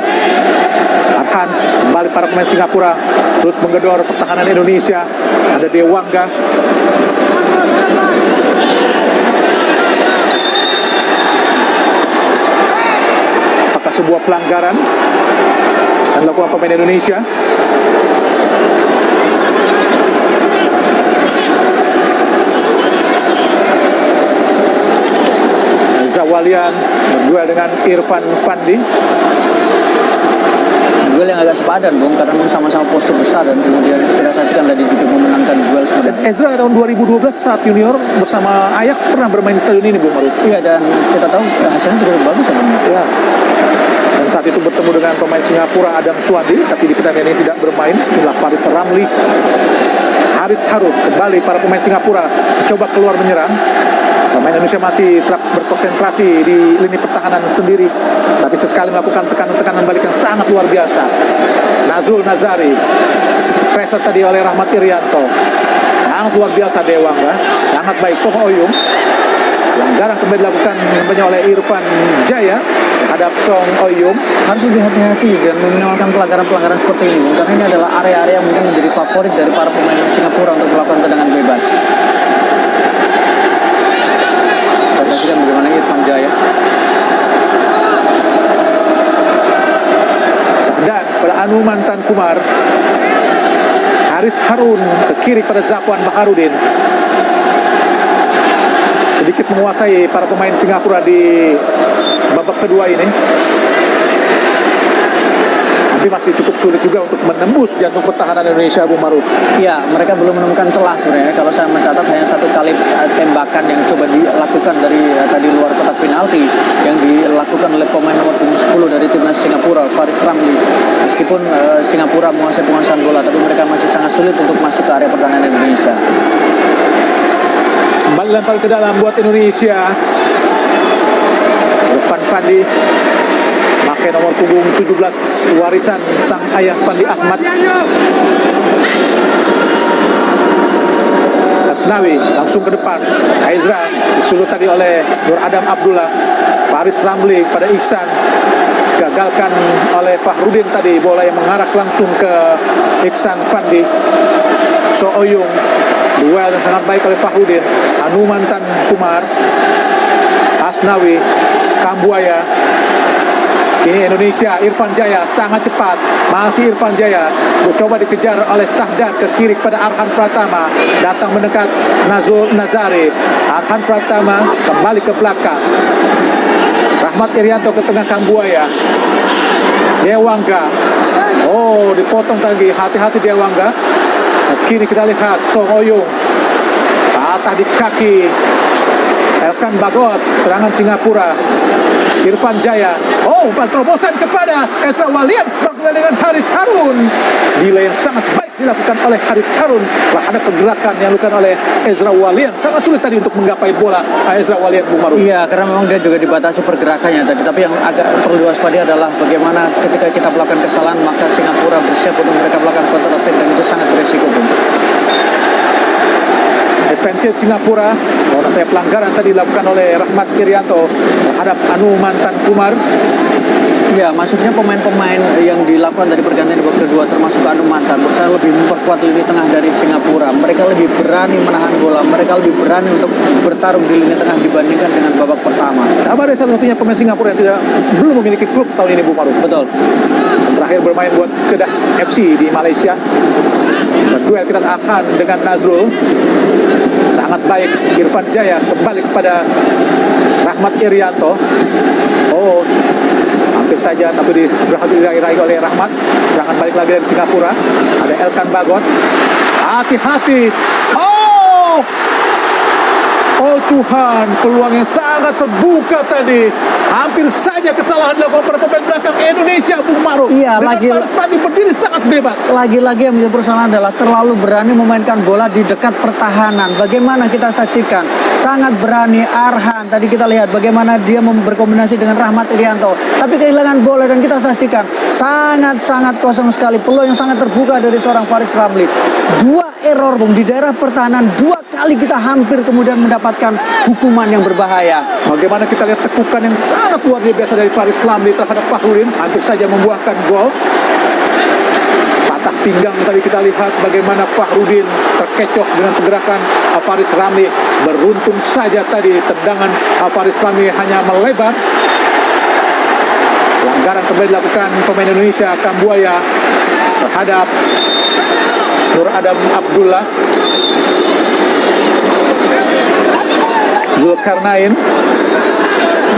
Arhan, kembali para pemain Singapura terus menggedor pertahanan Indonesia. Ada Dewangga. Apakah sebuah pelanggaran yang dilakukan pemain Indonesia? Walian berduel dengan Irfan Fandi. Duel yang agak sepadan, Bung, karena memang sama-sama postur besar dan kemudian kita saksikan tadi juga memenangkan duel Dan sebenarnya. Ezra tahun 2012 saat junior bersama Ajax pernah bermain di stadion ini, Bung Maruf. Iya, dan kita tahu hasilnya cukup bagus sebenarnya. Ya. Dan saat itu bertemu dengan pemain Singapura Adam Swandi, tapi di pertandingan ini tidak bermain. Inilah Faris Ramli. Haris Harun, kembali para pemain Singapura mencoba keluar menyerang. Pemain Indonesia masih tetap berkonsentrasi di lini pertahanan sendiri, tapi sesekali melakukan tekanan-tekanan balik yang sangat luar biasa. Nazul Nazari, pressure tadi oleh Rahmat Irianto, sangat luar biasa. Dewangga, sangat baik. Song Oyung, pelanggaran kembali dilakukan oleh Irfan Jaya terhadap Song Oyung. Harus lebih hati-hati dan meminimalkan pelanggaran-pelanggaran seperti ini, Bung, karena ini adalah area-area yang mungkin menjadi favorit dari para pemain Singapura untuk melakukan tendangan bebas. Kita saksikan bagaimana Irfan Jaya. Dan pada Anu mantan Kumar. Haris Harun ke kiri pada Zapwan Baharudin. Sedikit menguasai para pemain Singapura di babak kedua ini. Tapi masih cukup sulit juga untuk menembus jantung pertahanan Indonesia, Bung Maruf. Ya, mereka belum menemukan celah sebenarnya. Kalau saya mencatat hanya satu kali tembakan yang coba dilakukan dari tadi luar kotak penalti yang dilakukan oleh pemain nomor punggung 10 dari timnas Singapura, Faris Ramli. Meskipun Singapura menguasai penguasaan bola, tapi mereka masih sangat sulit untuk masuk ke area pertahanan Indonesia. Kembali lempar ke dalam buat Indonesia. Irfan Fandi pakai nomor punggung 17 warisan sang ayah Fandi Ahmad. Asnawi langsung ke depan. Aizra disulut tadi oleh Nur Adam Abdullah. Faris Ramli pada Ihsan, gagalkan oleh Fahrudin tadi, bola yang mengarah langsung ke Ihsan Fandi. So Oyung, duel yang sangat baik oleh Fahrudin. Anu mantan Kumar. Asnawi, Kambuaya. Kini Indonesia, Irfan Jaya sangat cepat. Masih Irfan Jaya mencoba dikejar oleh Sahdan ke kiri kepada Arhan Pratama. Datang mendekat Nazul Nazari. Arhan Pratama kembali ke belakang. Rahmat Irianto ke tengah Kambuaya. Dewangga. Oh, dipotong tadi. Hati-hati Dewangga. Kini kita lihat Song Oyung. Patah di kaki Elkan Bagot, serangan Singapura. Irfan Jaya, oh, terobosan kepada Ezra Walian, berduel dengan Haris Harun. Delay yang sangat baik dilakukan oleh Haris Harun. Telah ada pergerakan yang dilakukan oleh Ezra Walian. Sangat sulit tadi untuk menggapai bola Ezra Walian, Bung Maruf. Iya, karena memang dia juga dibatasi pergerakannya tadi. Tapi yang agak perlu diwaspadai adalah bagaimana ketika kita melakukan kesalahan, maka Singapura bersiap untuk mereka melakukan counter attack dan itu sangat beresiko, Bung. Advantage Singapura, mengenai pelanggaran tadi dilakukan oleh Rahmat Irianto terhadap Anu mantan Kumar. Iya, maksudnya pemain-pemain yang dilakukan dari pergantian babak kedua termasuk Anu Mantan, menurut saya lebih memperkuat lini tengah dari Singapura. Mereka lebih berani menahan bola, mereka lebih berani untuk bertarung di lini tengah dibandingkan dengan babak pertama. Sabar satu-satunya pemain Singapura yang belum memiliki klub tahun ini, Bu Maruf. Betul. Terakhir bermain buat Kedah FC di Malaysia. Berduel kita akan dengan Nazrul. Sangat baik Irfan Jaya kembali kepada Rahmat Irianto. Oh, hampir saja tapi berhasil diraih oleh Rahmat. Serangan balik lagi dari Singapura. Ada Elkan Bagot. Hati-hati. Oh Tuhan, peluang yang sangat terbuka tadi. Hampir saja kesalahan dilakukan para pemain belakang Indonesia, Bung Maruf. Iya, Dengan lagi- Faris Rami berdiri sangat bebas. Lagi-lagi yang menjadi persoalan adalah terlalu berani memainkan bola di dekat pertahanan. Bagaimana kita saksikan, sangat berani Arhan. Tadi kita lihat bagaimana dia berkombinasi dengan Rahmat Irianto. Tapi kehilangan bola dan kita saksikan sangat-sangat kosong sekali. Peluang yang sangat terbuka dari seorang Faris Ramli. Dua error, Bung, di daerah pertahanan. Dua kali kita hampir kemudian mendapatkan hukuman yang berbahaya. Bagaimana kita lihat tekukan yang sangat luar biasa dari Faris Ramli terhadap Fahrudin. Hampir saja membuahkan gol. Patah pinggang tadi kita lihat bagaimana Fahrudin terkecoh dengan pergerakan Faris Ramli. Beruntung saja tadi tendangan Faris Ramli hanya melebar. Pelanggaran kembali dilakukan pemain Indonesia Kambuaya terhadap Nur Adam Abdullah. Zulkarnain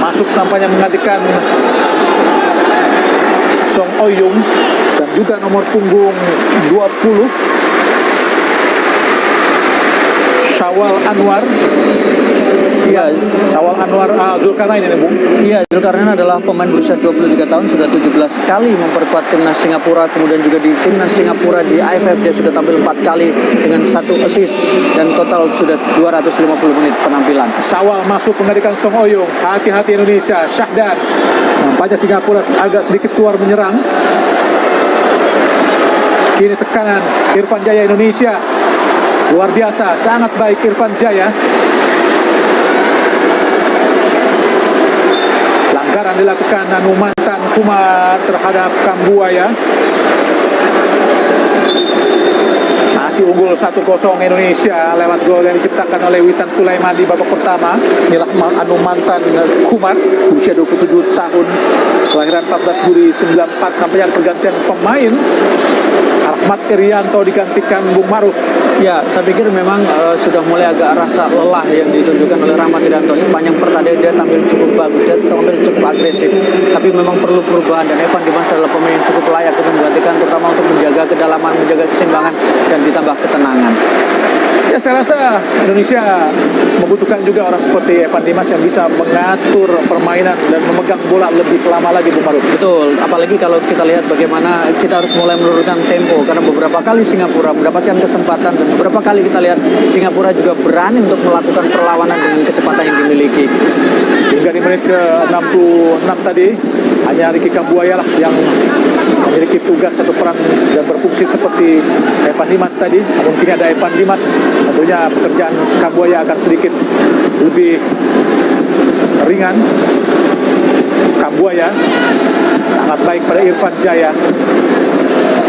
masuk tampaknya menggantikan Song Oyung dan juga nomor punggung 20 Syawal Anwar. Iya, Syawal Anwar Zulkarnain ini, Bung. Iya, Zulkarnain adalah pemain berusia 23 tahun, sudah 17 kali memperkuat timnas Singapura, kemudian juga di timnas Singapura di AFF dia sudah tampil 4 kali dengan 1 assist dan total sudah 250 menit penampilan. Syawal masuk menggantikan Song Oyung. Hati-hati Indonesia, Syahdan. Nampaknya Singapura agak sedikit keluar menyerang. Kini tekanan Irfan Jaya Indonesia. Luar biasa, sangat baik Irfan Jaya. Pelanggaran dilakukan Anu Mantan Kumar terhadap Kambuaya. Masih unggul 1-0 Indonesia lewat gol yang diciptakan oleh Witan Sulaiman di babak pertama. Inilah Anu Mantan Kumar, usia 27 tahun, kelahiran 14 Juli 94. Nampaknya pergantian pemain. Rahmat Irianto digantikan Bung Maruf. Ya, saya pikir memang sudah mulai agak rasa lelah yang ditunjukkan oleh Rahmat Irianto. Sepanjang pertandingan dia tampil cukup bagus, dia tampil cukup agresif. Tapi memang perlu perubahan dan Evan Dimas adalah pemain yang cukup layak untuk menggantikan, terutama untuk menjaga kedalaman, menjaga keseimbangan dan ditambah ketenangan. Ya, saya rasa Indonesia membutuhkan juga orang seperti Evan Dimas yang bisa mengatur permainan dan memegang bola lebih lama lagi, Bung Maruf. Betul, apalagi kalau kita lihat bagaimana kita harus mulai menurunkan tempo karena beberapa kali Singapura mendapatkan kesempatan dan beberapa kali kita lihat Singapura juga berani untuk melakukan perlawanan dengan kecepatan yang dimiliki. Hingga di menit ke-66 tadi hanya Ricky Kambuaya lah yang memiliki tugas atau peran dan berfungsi seperti Evan Dimas tadi. Namun kini ada Evan Dimas, tentunya pekerjaan Kambuaya akan sedikit lebih ringan. Kambuaya sangat baik pada Irfan Jaya.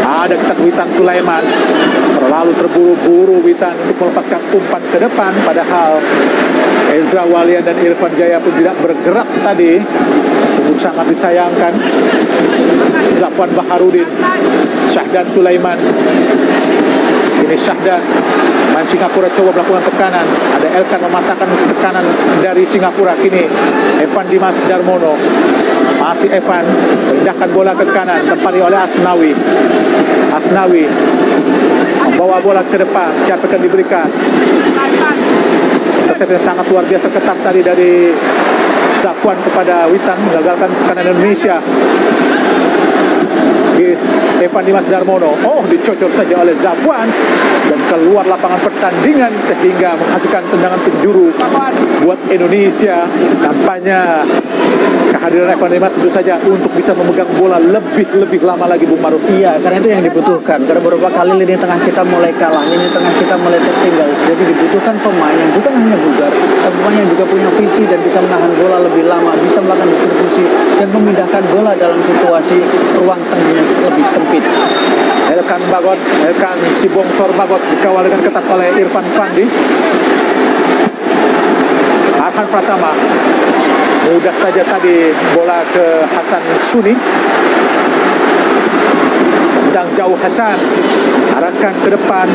Ada kita Witan Sulaiman, terlalu terburu-buru Witan untuk melepaskan umpan ke depan, padahal Ezra Walian dan Irfan Jaya pun tidak bergerak tadi. Sungguh sangat disayangkan. Zafwan Baharudin, Syahdan Sulaiman. Ini Syahdan, main Singapura coba melakukan tekanan. Ada Elkan mematahkan tekanan dari Singapura. Kini Evan Dimas Darmono. Masih Evan, pindahkan bola ke kanan, tempati oleh Asnawi. Asnawi membawa bola ke depan, siapa akan diberikan? Interceptnya sangat luar biasa ketat tadi dari Zafwan kepada Witan, menggagalkan tekanan Indonesia. Evan Dimas Darmono, dicocok saja oleh Zafwan dan keluar lapangan pertandingan sehingga menghasilkan tendangan penjuru buat Indonesia. Nampaknya kehadiran Evan Dimas tentu saja untuk bisa memegang bola lebih lama lagi, Bung Maruf. Iya, karena itu yang dibutuhkan. Karena beberapa kali lini tengah kita mulai kalah, lini tengah kita mulai tertinggal. Jadi dibutuhkan pemain yang bukan hanya bugar, tapi pemain yang juga punya visi dan bisa menahan bola lebih lama, bisa melakukan distribusi dan memindahkan bola dalam situasi ruang tengahnya lebih sempit. Elkan Bagot, Elkan si bongsor Bagot dikawal dengan ketat oleh Irfan Fandi. Arhan Pratama, mudah saja tadi bola ke Hasan Suni. Tendang jauh Hasan, arahkan ke depan.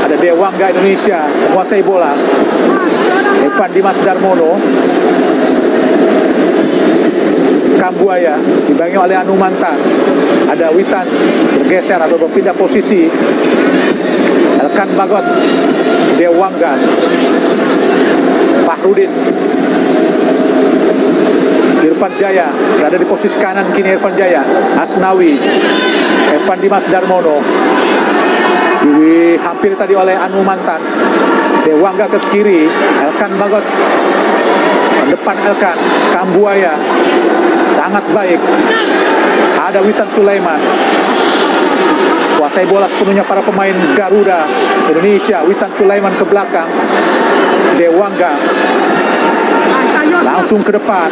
Ada Dewangga Indonesia menguasai bola. Evan Dimas Darmono, Kambuaya dibangi oleh Anumantan. Ada Witan bergeser atau berpindah posisi. Elkan Bagot, Dewangga, Fahrudin, Irfan Jaya berada di posisi kanan kini. Irfan Jaya, Asnawi, Evan Dimas Darmono dihampiri tadi oleh Anumantan. Dewangga ke kiri, Elkan Bagot ke depan. Elkan, Kambuaya sangat baik. Ada Witan Sulaiman, kuasai bola sepenuhnya para pemain Garuda Indonesia. Witan Sulaiman ke belakang. Dewangga langsung ke depan.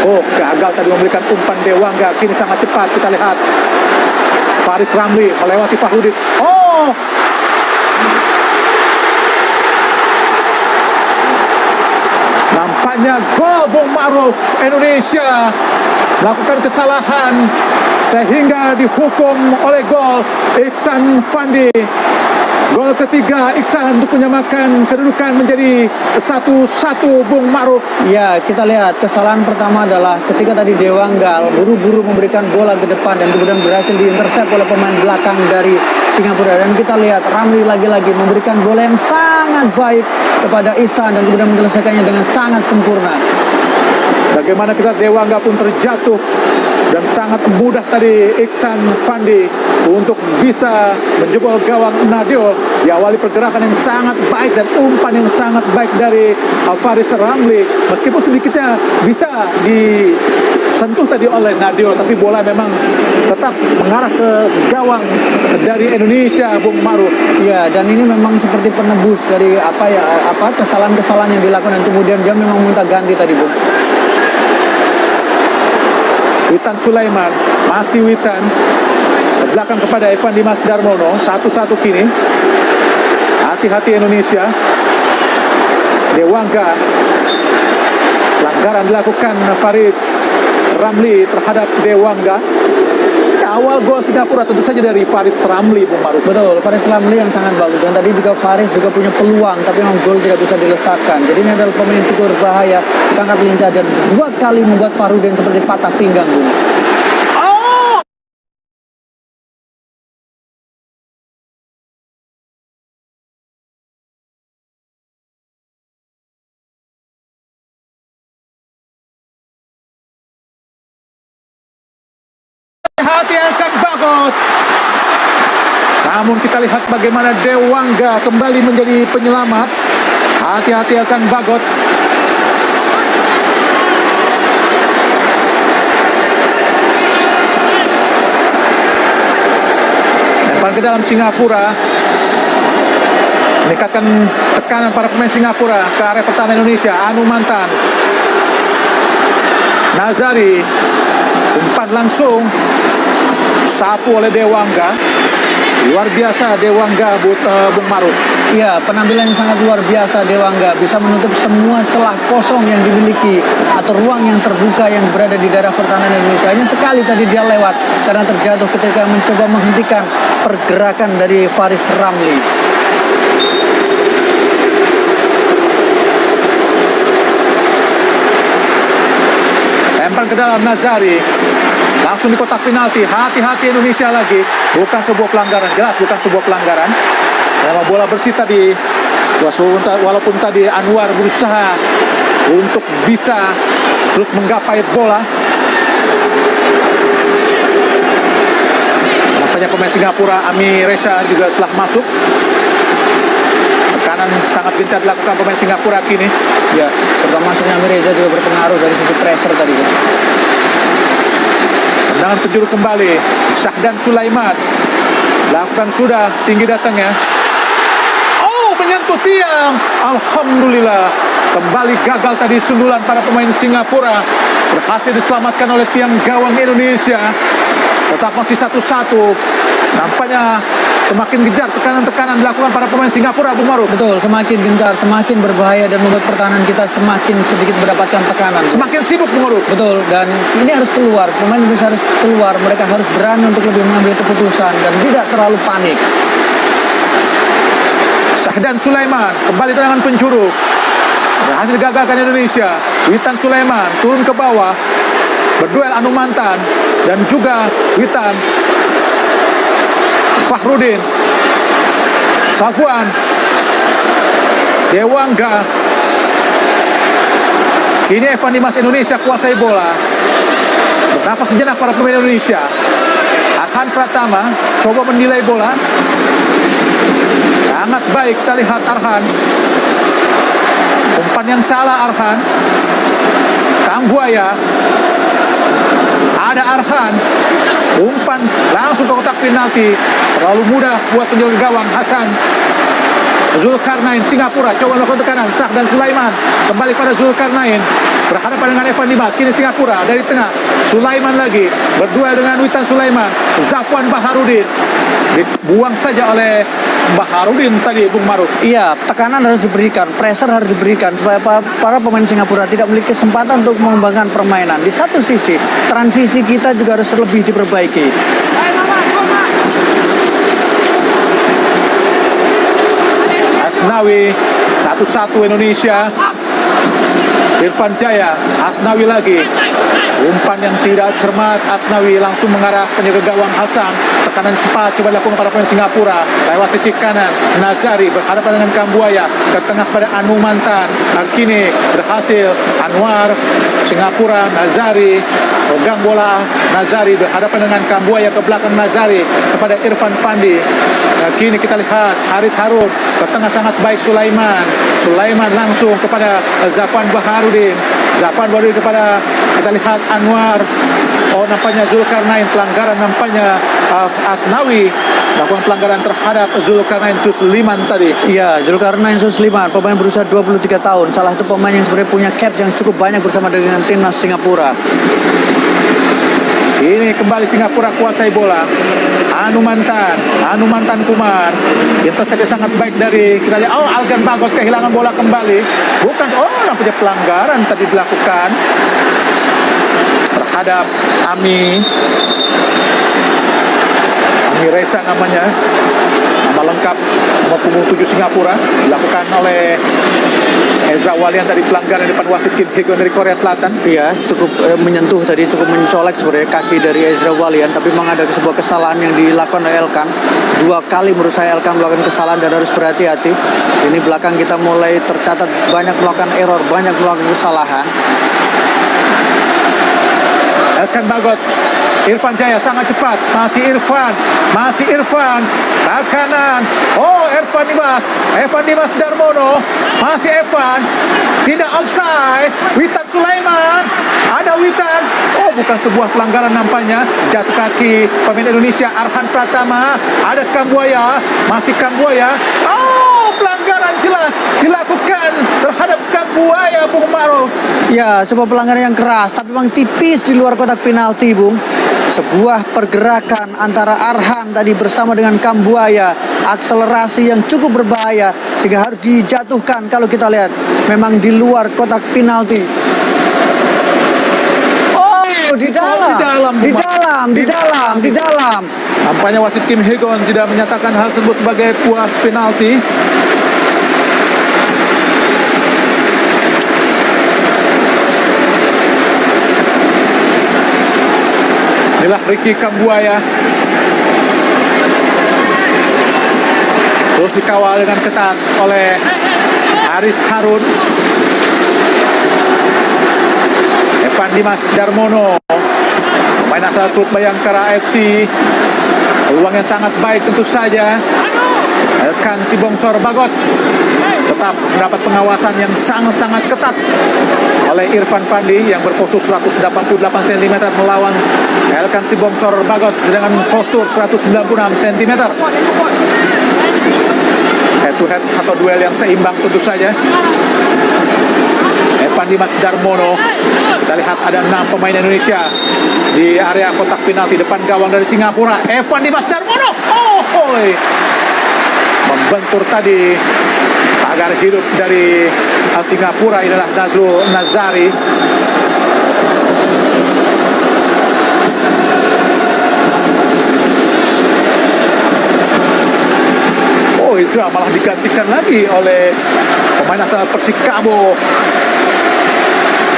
Oh, gagal tadi memberikan umpan Dewangga. Kini sangat cepat, kita lihat Faris Ramli melewati Fahrudin. Oh, nampaknya gol, Bung Maruf. Indonesia melakukan kesalahan sehingga dihukum oleh gol Iksan Fandi. Gol ketiga Iksan untuk menyamakan kedudukan menjadi 1-1, Bung Maruf. Ya, kita lihat kesalahan pertama adalah ketika tadi Dewangga buru-buru memberikan bola ke depan dan kemudian berhasil diintersep oleh pemain belakang dari Singapura. Dan kita lihat Ramli lagi-lagi memberikan bola yang sangat baik kepada Ihsan dan kemudian menyelesaikannya dengan sangat sempurna. Bagaimana kita Dewangga pun terjatuh dan sangat mudah tadi Iksan Fandi untuk bisa menjebol gawang Nadio. Diawali pergerakan yang sangat baik dan umpan yang sangat baik dari Faris Ramli. Meskipun sedikitnya bisa disentuh tadi oleh Nadio, tapi bola memang tetap mengarah ke gawang dari Indonesia, Bung Maruf. Ya, dan ini memang seperti penebus dari kesalahan-kesalahan yang dilakukan dan kemudian dia memang minta ganti tadi, Bung. Witan Sulaiman, masih Witan ke belakang kepada Evan Dimas Darmono. 1-1 kini. Hati-hati Indonesia. Dewangga, pelanggaran dilakukan Faris Ramli terhadap Dewangga. Awal gol Singapura tentu saja dari Faris Ramli, Bung Maruf. Betul, Faris Ramli yang sangat bagus. Dan tadi juga Faris juga punya peluang, tapi memang gol tidak bisa dilesakkan. Jadi ini adalah pemain cukup berbahaya, sangat lincah dan 2 kali membuat Fahrudin seperti patah pinggang, Bung. Hati Elkan Bagot. Namun kita lihat bagaimana Dewangga kembali menjadi penyelamat. Hati-hati Elkan Bagot. Umpan ke dalam Singapura. Meningkatkan tekanan para pemain Singapura ke area pertahanan Indonesia. Anumantan, Nazari, umpan langsung sapu oleh Dewangga. Luar biasa Dewangga, Bung Maruf. Iya, penampilan yang sangat luar biasa Dewangga. Bisa menutup semua celah kosong yang dimiliki atau ruang yang terbuka yang berada di daerah pertahanan Indonesia. Hanya sekali tadi dia lewat karena terjatuh ketika mencoba menghentikan pergerakan dari Faris Ramli. Lempar ke dalam Nazari. Langsung di kotak penalti. Hati-hati Indonesia lagi. Bukan sebuah pelanggaran. Jelas bukan sebuah pelanggaran. Karena bola bersih tadi. Walaupun tadi Anwar berusaha untuk bisa terus menggapai bola. Nampaknya pemain Singapura Ami Reza juga telah masuk. Tekanan Tekanan sangat gencar dilakukan pemain Singapura kini. Ya, terutama masuknya Amir Reza juga berpengaruh dari sisi pressure tadi. Tendangan penjuru kembali. Syahdan Sulaiman. Lakukan sudah, tinggi datangnya. Oh, menyentuh tiang. Alhamdulillah. Kembali gagal tadi sundulan para pemain Singapura. Berhasil diselamatkan oleh tiang gawang Indonesia. Tetap masih 1-1. Nampaknya semakin gencar tekanan-tekanan dilakukan para pemain Singapura, Bung Maruf. Betul, semakin gencar, semakin berbahaya dan membuat pertahanan kita semakin sedikit mendapatkan tekanan. Semakin sibuk, Bung Maruf. Betul, dan ini harus keluar. Pemain Indonesia harus keluar. Mereka harus berani untuk lebih mengambil keputusan dan tidak terlalu panik. Syahdan Sulaiman kembali tendangan penjuru. Berhasil digagalkan Indonesia. Witan Sulaiman turun ke bawah. Berduel Anu Mantan dan juga Witan. Fahrudin. Safwan. Dewangga. Kini Evan Dimas Indonesia kuasai bola. Bernafas sejenak para pemain Indonesia. Arhan Pratama coba menilai bola. Sangat baik kita lihat Arhan. Umpan yang salah Arhan. Kambuaya. Ada Arhan. Umpan langsung ke kotak penalti. Terlalu mudah buat penjaga gawang Hasan Zulkarnain Singapura coba melakukan tekanan. Syahdan Sulaiman kembali pada Zulkarnain, berhadapan dengan Evan Dimas. Kini Singapura dari tengah. Sulaiman lagi berduel dengan Witan Sulaiman. Zafwan Baharudin dibuang saja oleh Baharudin tadi, Bung Maruf. Iya, tekanan harus diberikan, pressure harus diberikan supaya para pemain Singapura tidak memiliki kesempatan untuk mengembangkan permainan. Di satu sisi, transisi kita juga harus lebih diperbaiki. Asnawi 1-1 Indonesia. Irfan Jaya, Asnawi lagi. Umpan yang tidak cermat, Asnawi langsung mengarah penjaga gawang Hasan. Tekanan cepat coba dilakukan para pemain Singapura. Lewat sisi kanan, Nazari berhadapan dengan Kambuaya. Ke tengah pada Anu Mantan. Kini berhasil Anwar Singapura, Nazari. Pegang bola Nazari berhadapan dengan Kambuaya. Ke belakang Nazari kepada Irfan Pandi. Kini kita lihat Haris Harun. Ke tengah sangat baik Sulaiman. Sulaiman langsung kepada Zafwan Baharudin. Zafwan Baharudin kepada, kita lihat Anwar. Oh, nampaknya Zulkarnain pelanggaran, nampaknya Asnawi melakukan pelanggaran terhadap Zulkarnain Susliman tadi. Iya, Zulkarnain Susliman, pemain berusia 23 tahun. Salah satu pemain yang sebenarnya punya caps yang cukup banyak bersama dengan timnas Singapura. Ini kembali Singapura kuasai bola. Anu Mantan Kumar. Interseksi sangat baik dari, kita lihat, oh, Algan Bagot kehilangan bola kembali. Bukan, oh, nampaknya pelanggaran tadi dilakukan terhadap Ami Reza namanya, nama lengkap, nomor punggung 7 Singapura, dilakukan oleh Ezra Walian tadi, pelanggaran di depan wasit Kim Hee-gon dari Korea Selatan. Iya, cukup menyentuh tadi, cukup mencolek sebenarnya kaki dari Ezra Walian, tapi memang ada sebuah kesalahan yang dilakukan oleh Elkan. 2 kali menurut saya Elkan melakukan kesalahan dan harus berhati-hati. Ini belakang kita mulai tercatat banyak melakukan error, banyak melakukan kesalahan. Elkan Bagot, Irfan Jaya sangat cepat, masih Irfan, ke kanan, oh, Evan Dimas Darmono, masih Evan, tidak offside, Witan Sulaiman, ada Witan, oh, bukan sebuah pelanggaran nampaknya, jatuh kaki pemain Indonesia Arhan Pratama, ada Kambuaya, masih Kambuaya, oh, pelanggaran jelas dilakukan terhadap Kambuaya, Bung Maruf. Ya, sebuah pelanggaran yang keras, tapi memang tipis di luar kotak penalti, Bung. Sebuah pergerakan antara Arhan tadi bersama dengan Kambuaya, akselerasi yang cukup berbahaya sehingga harus dijatuhkan. Kalau kita lihat memang di luar kotak penalti. Oh, di dalam. Nampaknya wasit Kim Hee-gon tidak menyatakan hal tersebut sebagai buah penalti. Inilah Ricky Kambuaya. Terus dikawal dengan ketat oleh Haris Harun. Evan Dimas Darmono, pemain asal klub Bayangkara FC. Peluang yang sangat baik tentu saja. Elkan Sibongsor Bagot. tetap mendapat pengawasan yang sangat-sangat ketat oleh Irfan Fandi yang berpostur 188 cm melawan Elkan Sibongsor Bagot dengan postur 196 cm. Head to head atau duel yang seimbang tentu saja. Evan Dimas Darmono, kita lihat ada 6 pemain Indonesia di area kotak penalti depan gawang dari Singapura. Evan Dimas Darmono, membentur tadi agar hidup dari Singapura adalah Nazrul Nazari. Ezra malah digantikan lagi oleh pemain asal Persikabo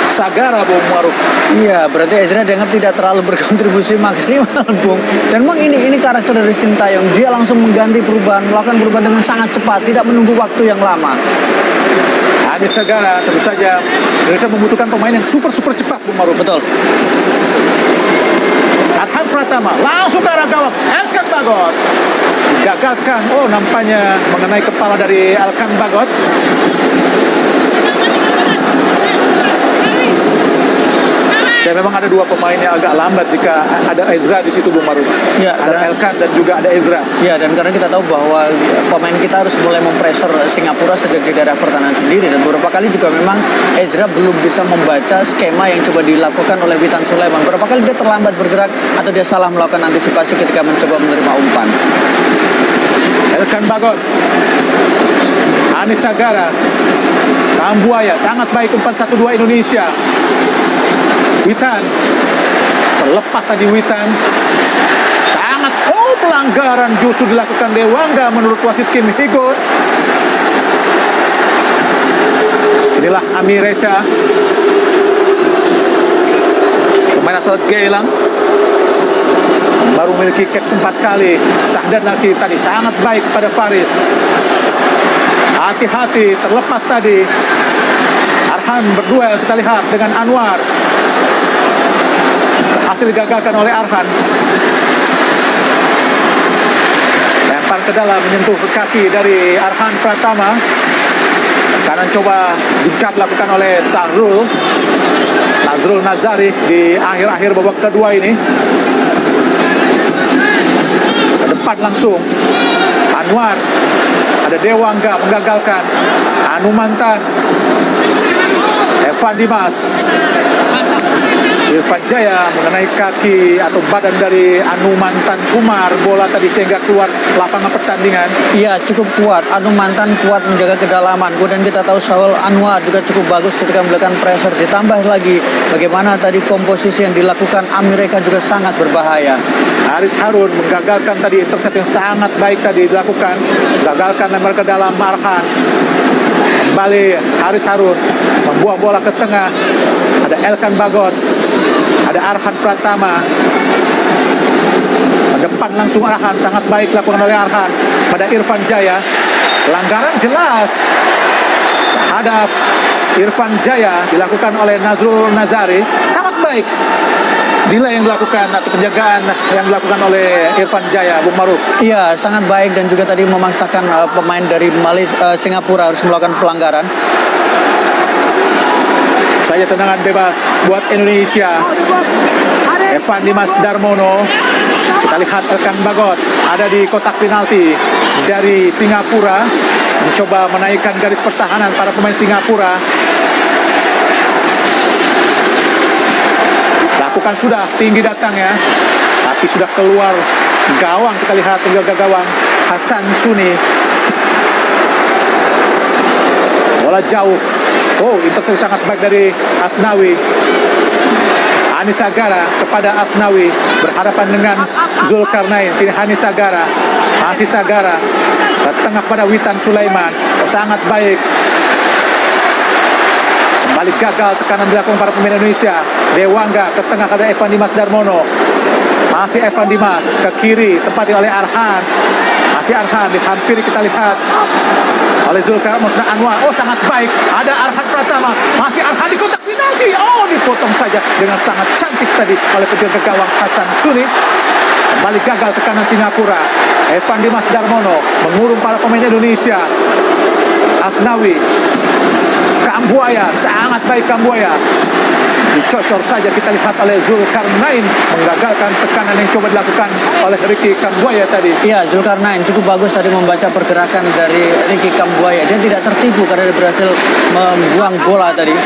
Sagara, Bung Maruf. Iya, berarti Ezra dianggap tidak terlalu berkontribusi maksimal, Bung. Dan memang ini karakter dari Sintayong. Dia langsung mengganti perubahan, melakukan perubahan dengan sangat cepat, tidak menunggu waktu yang lama. Anis Sagara, tentu saja Indonesia membutuhkan pemain yang super cepat, Bung Maruf. Betul. Arhan Pratama langsung ke arah gawang Elkan Bagot, gagalkan. Nampaknya mengenai kepala dari Elkan Bagot. Dan memang ada 2 pemain yang agak lambat jika ada Ezra di situ, Bung Maruf. Ya, ada karena Elkan dan juga ada Ezra. Ya, dan karena kita tahu bahwa pemain kita harus mulai mempressure Singapura sejak di daerah pertahanan sendiri, dan beberapa kali juga memang Ezra belum bisa membaca skema yang coba dilakukan oleh Witan Sulaiman. Beberapa kali dia terlambat bergerak atau dia salah melakukan antisipasi ketika mencoba menerima umpan. Elkan Bagot, Anis Sagara, Kambuaya, sangat baik umpan 1-2 Indonesia. Witan, terlepas tadi Witan, sangat pelanggaran justru dilakukan Dewangga menurut wasit Kim Hee-gon. Inilah Ami Reza, pemain asal Geylang, baru memiliki caps 4 kali. Sahdan lagi tadi sangat baik pada Faris. Hati-hati, terlepas tadi Arhan berduel, kita lihat dengan Anwar. Berhasil digagalkan oleh Arhan. Lempar ke dalam, menyentuh kaki dari Arhan Pratama. Kanan coba dicat lakukan oleh Sahrul Nazrul Nazari di akhir-akhir babak kedua ini. Ke depan langsung Anwar, ada Dewangga menggagalkan. Anumantan, Evan Dimas, Irfan Jaya mengenai kaki atau badan dari Anumantan Kumar, bola tadi sehingga keluar lapangan pertandingan. Iya, cukup kuat. Anumantan kuat menjaga kedalaman. Kemudian kita tahu Saul Anwar juga cukup bagus ketika melakukan pressure. Ditambah lagi bagaimana tadi komposisi yang dilakukan Amerika juga sangat berbahaya. Haris Harun menggagalkan tadi intercept yang sangat baik tadi dilakukan. Gagalkan lempar ke dalam Arhan. Kembali Haris Harun membuang bola ke tengah. Ada Elkan Bagot, ada Arhan Pratama. Ke depan langsung Arhan, sangat baik dilakukan oleh Arhan pada Irfan Jaya. Pelanggaran jelas terhadap Irfan Jaya dilakukan oleh Nazrul Nazari. Sangat baik delay yang dilakukan atau penjagaan yang dilakukan oleh Irfan Jaya, Bung Maruf. Iya, sangat baik dan juga tadi memaksakan pemain dari Singapura harus melakukan pelanggaran. Saja tendangan bebas buat Indonesia. Evan Dimas Darmono. Kita lihat Elkan Bagot ada di kotak penalti dari Singapura, mencoba menaikkan garis pertahanan para pemain Singapura. Lakukan sudah tinggi datangnya, tapi sudah keluar gawang. Kita lihat penjaga gawang Hasan Suni. Bola jauh. Intercept sangat baik dari Asnawi. Anis Sagara kepada Asnawi, berhadapan dengan Zulkarnain. Kini Anis Sagara, masih Sagara ke tengah pada Witan Sulaiman. Sangat baik. Kembali gagal tekanan dilakukan para pemain Indonesia. Dewangga ke tengah ada Evan Dimas Darmono. Masih Evan Dimas ke kiri, tempati oleh Arhan. Masih Arhan, dihampiri kita lihat oleh Zulkarnain Anwar. Sangat baik. Ada Arhan Pratama. Masih Arhan di kotak penalti. Dipotong saja dengan sangat cantik tadi oleh penjaga gawang Hasan Suni. Kembali gagal tekanan Singapura. Evan Dimas Darmono mengurung para pemain Indonesia. Asnawi. Kambuaya, sangat baik Kambuaya. Dicocor saja kita lihat oleh Zulkarnain, menggagalkan tekanan yang coba dilakukan oleh Ricky Kambuaya tadi. Iya, Zulkarnain cukup bagus tadi membaca pergerakan dari Ricky Kambuaya. Dia tidak tertipu karena dia berhasil membuang bola tadi.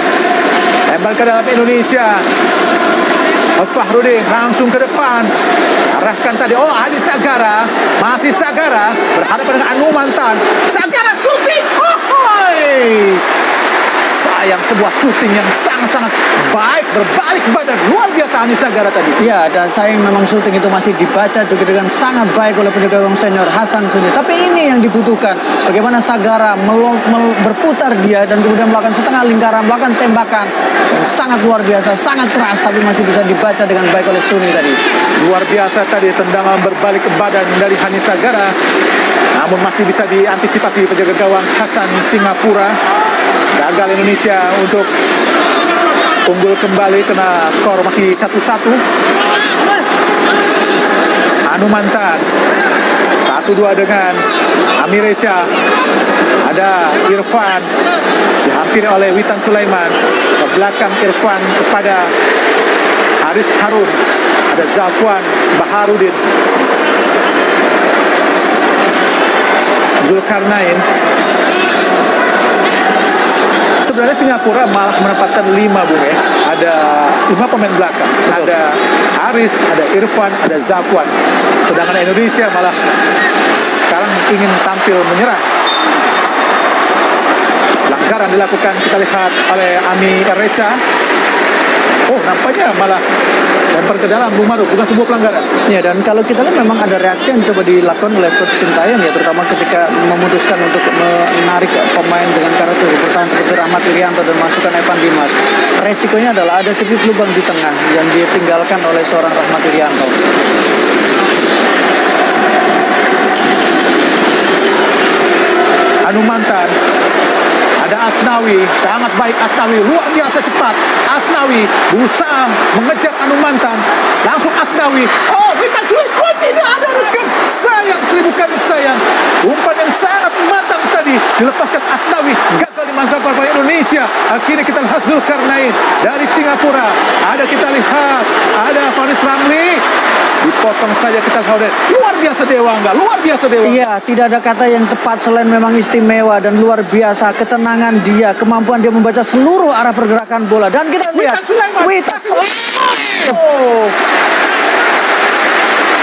Lempar ke dalam Indonesia. Fahrudin langsung ke depan. Arahkan tadi. Oh, Ali Sagara. Masih Sagara. Berhadapan dengan Anumantan. Sagara shooting. Oh, sayang, sebuah shooting yang sangat-sangat baik, berbalik badan, luar biasa Ani Sagara tadi. Iya, dan sayang memang syuting itu masih dibaca juga dengan sangat baik oleh penjaga gawang senior Hasan Suni. Tapi ini yang dibutuhkan, bagaimana Sagara berputar dia dan kemudian melakukan setengah lingkaran, melakukan tembakan yang sangat luar biasa, sangat keras, tapi masih bisa dibaca dengan baik oleh Suni tadi. Luar biasa tadi tendangan berbalik badan dari Hani Sagara, namun masih bisa diantisipasi penjaga gawang Hasan Singapura. Gagal Indonesia untuk unggul kembali karena skor masih 1-1. Anumantan 1-2 dengan Amiresya. Ada Irfan dihampiri oleh Witan Sulaiman. Ke belakang Irfan kepada Haris Harun. Ada Zafwan Baharudin. Zulkarnain. Sebenarnya Singapura malah menempatkan 5, Bung ya. Ada 5 pemain belakang. Ada Haris, ada Irfan, ada Zafwan. Sedangkan Indonesia malah sekarang ingin tampil menyerang. Pelanggaran dilakukan, kita lihat oleh Ami Reza. Oh, nampaknya malah lempar ke dalam, Bung Maruf, bukan sebuah pelanggaran. Ya, dan kalau kita lihat memang ada reaksi yang coba dilakukan oleh Coach Sintayong ya, terutama ketika memutuskan untuk menarik pemain dengan karakter bertahan seperti Rahmat Irianto dan masukkan Evan Dimas. Resikonya adalah ada sedikit lubang di tengah yang ditinggalkan oleh seorang Rahmat Irianto. Anumantan. Ada Asnawi, sangat baik Asnawi, luar biasa cepat. Asnawi berusaha mengejar Anumantan. Langsung Asnawi. Oh, Witan Sulaiman. Oh, tidak ada rekan. Sayang, 1000 kali sayang. Umpan yang sangat matang tadi dilepaskan Asnawi. Gagal dimanfaatkan oleh Indonesia. Akhirnya kita lihat Zulkarnain dari Singapura. Kita lihat ada Faris Ramli. Dipotong saja kita lihat. Luar biasa Dewangga, luar biasa Dewangga. Iya, tidak ada kata yang tepat selain memang istimewa dan luar biasa ketenangan dia, kemampuan dia membaca seluruh arah pergerakan bola. Dan kita lihat Witan. Oh.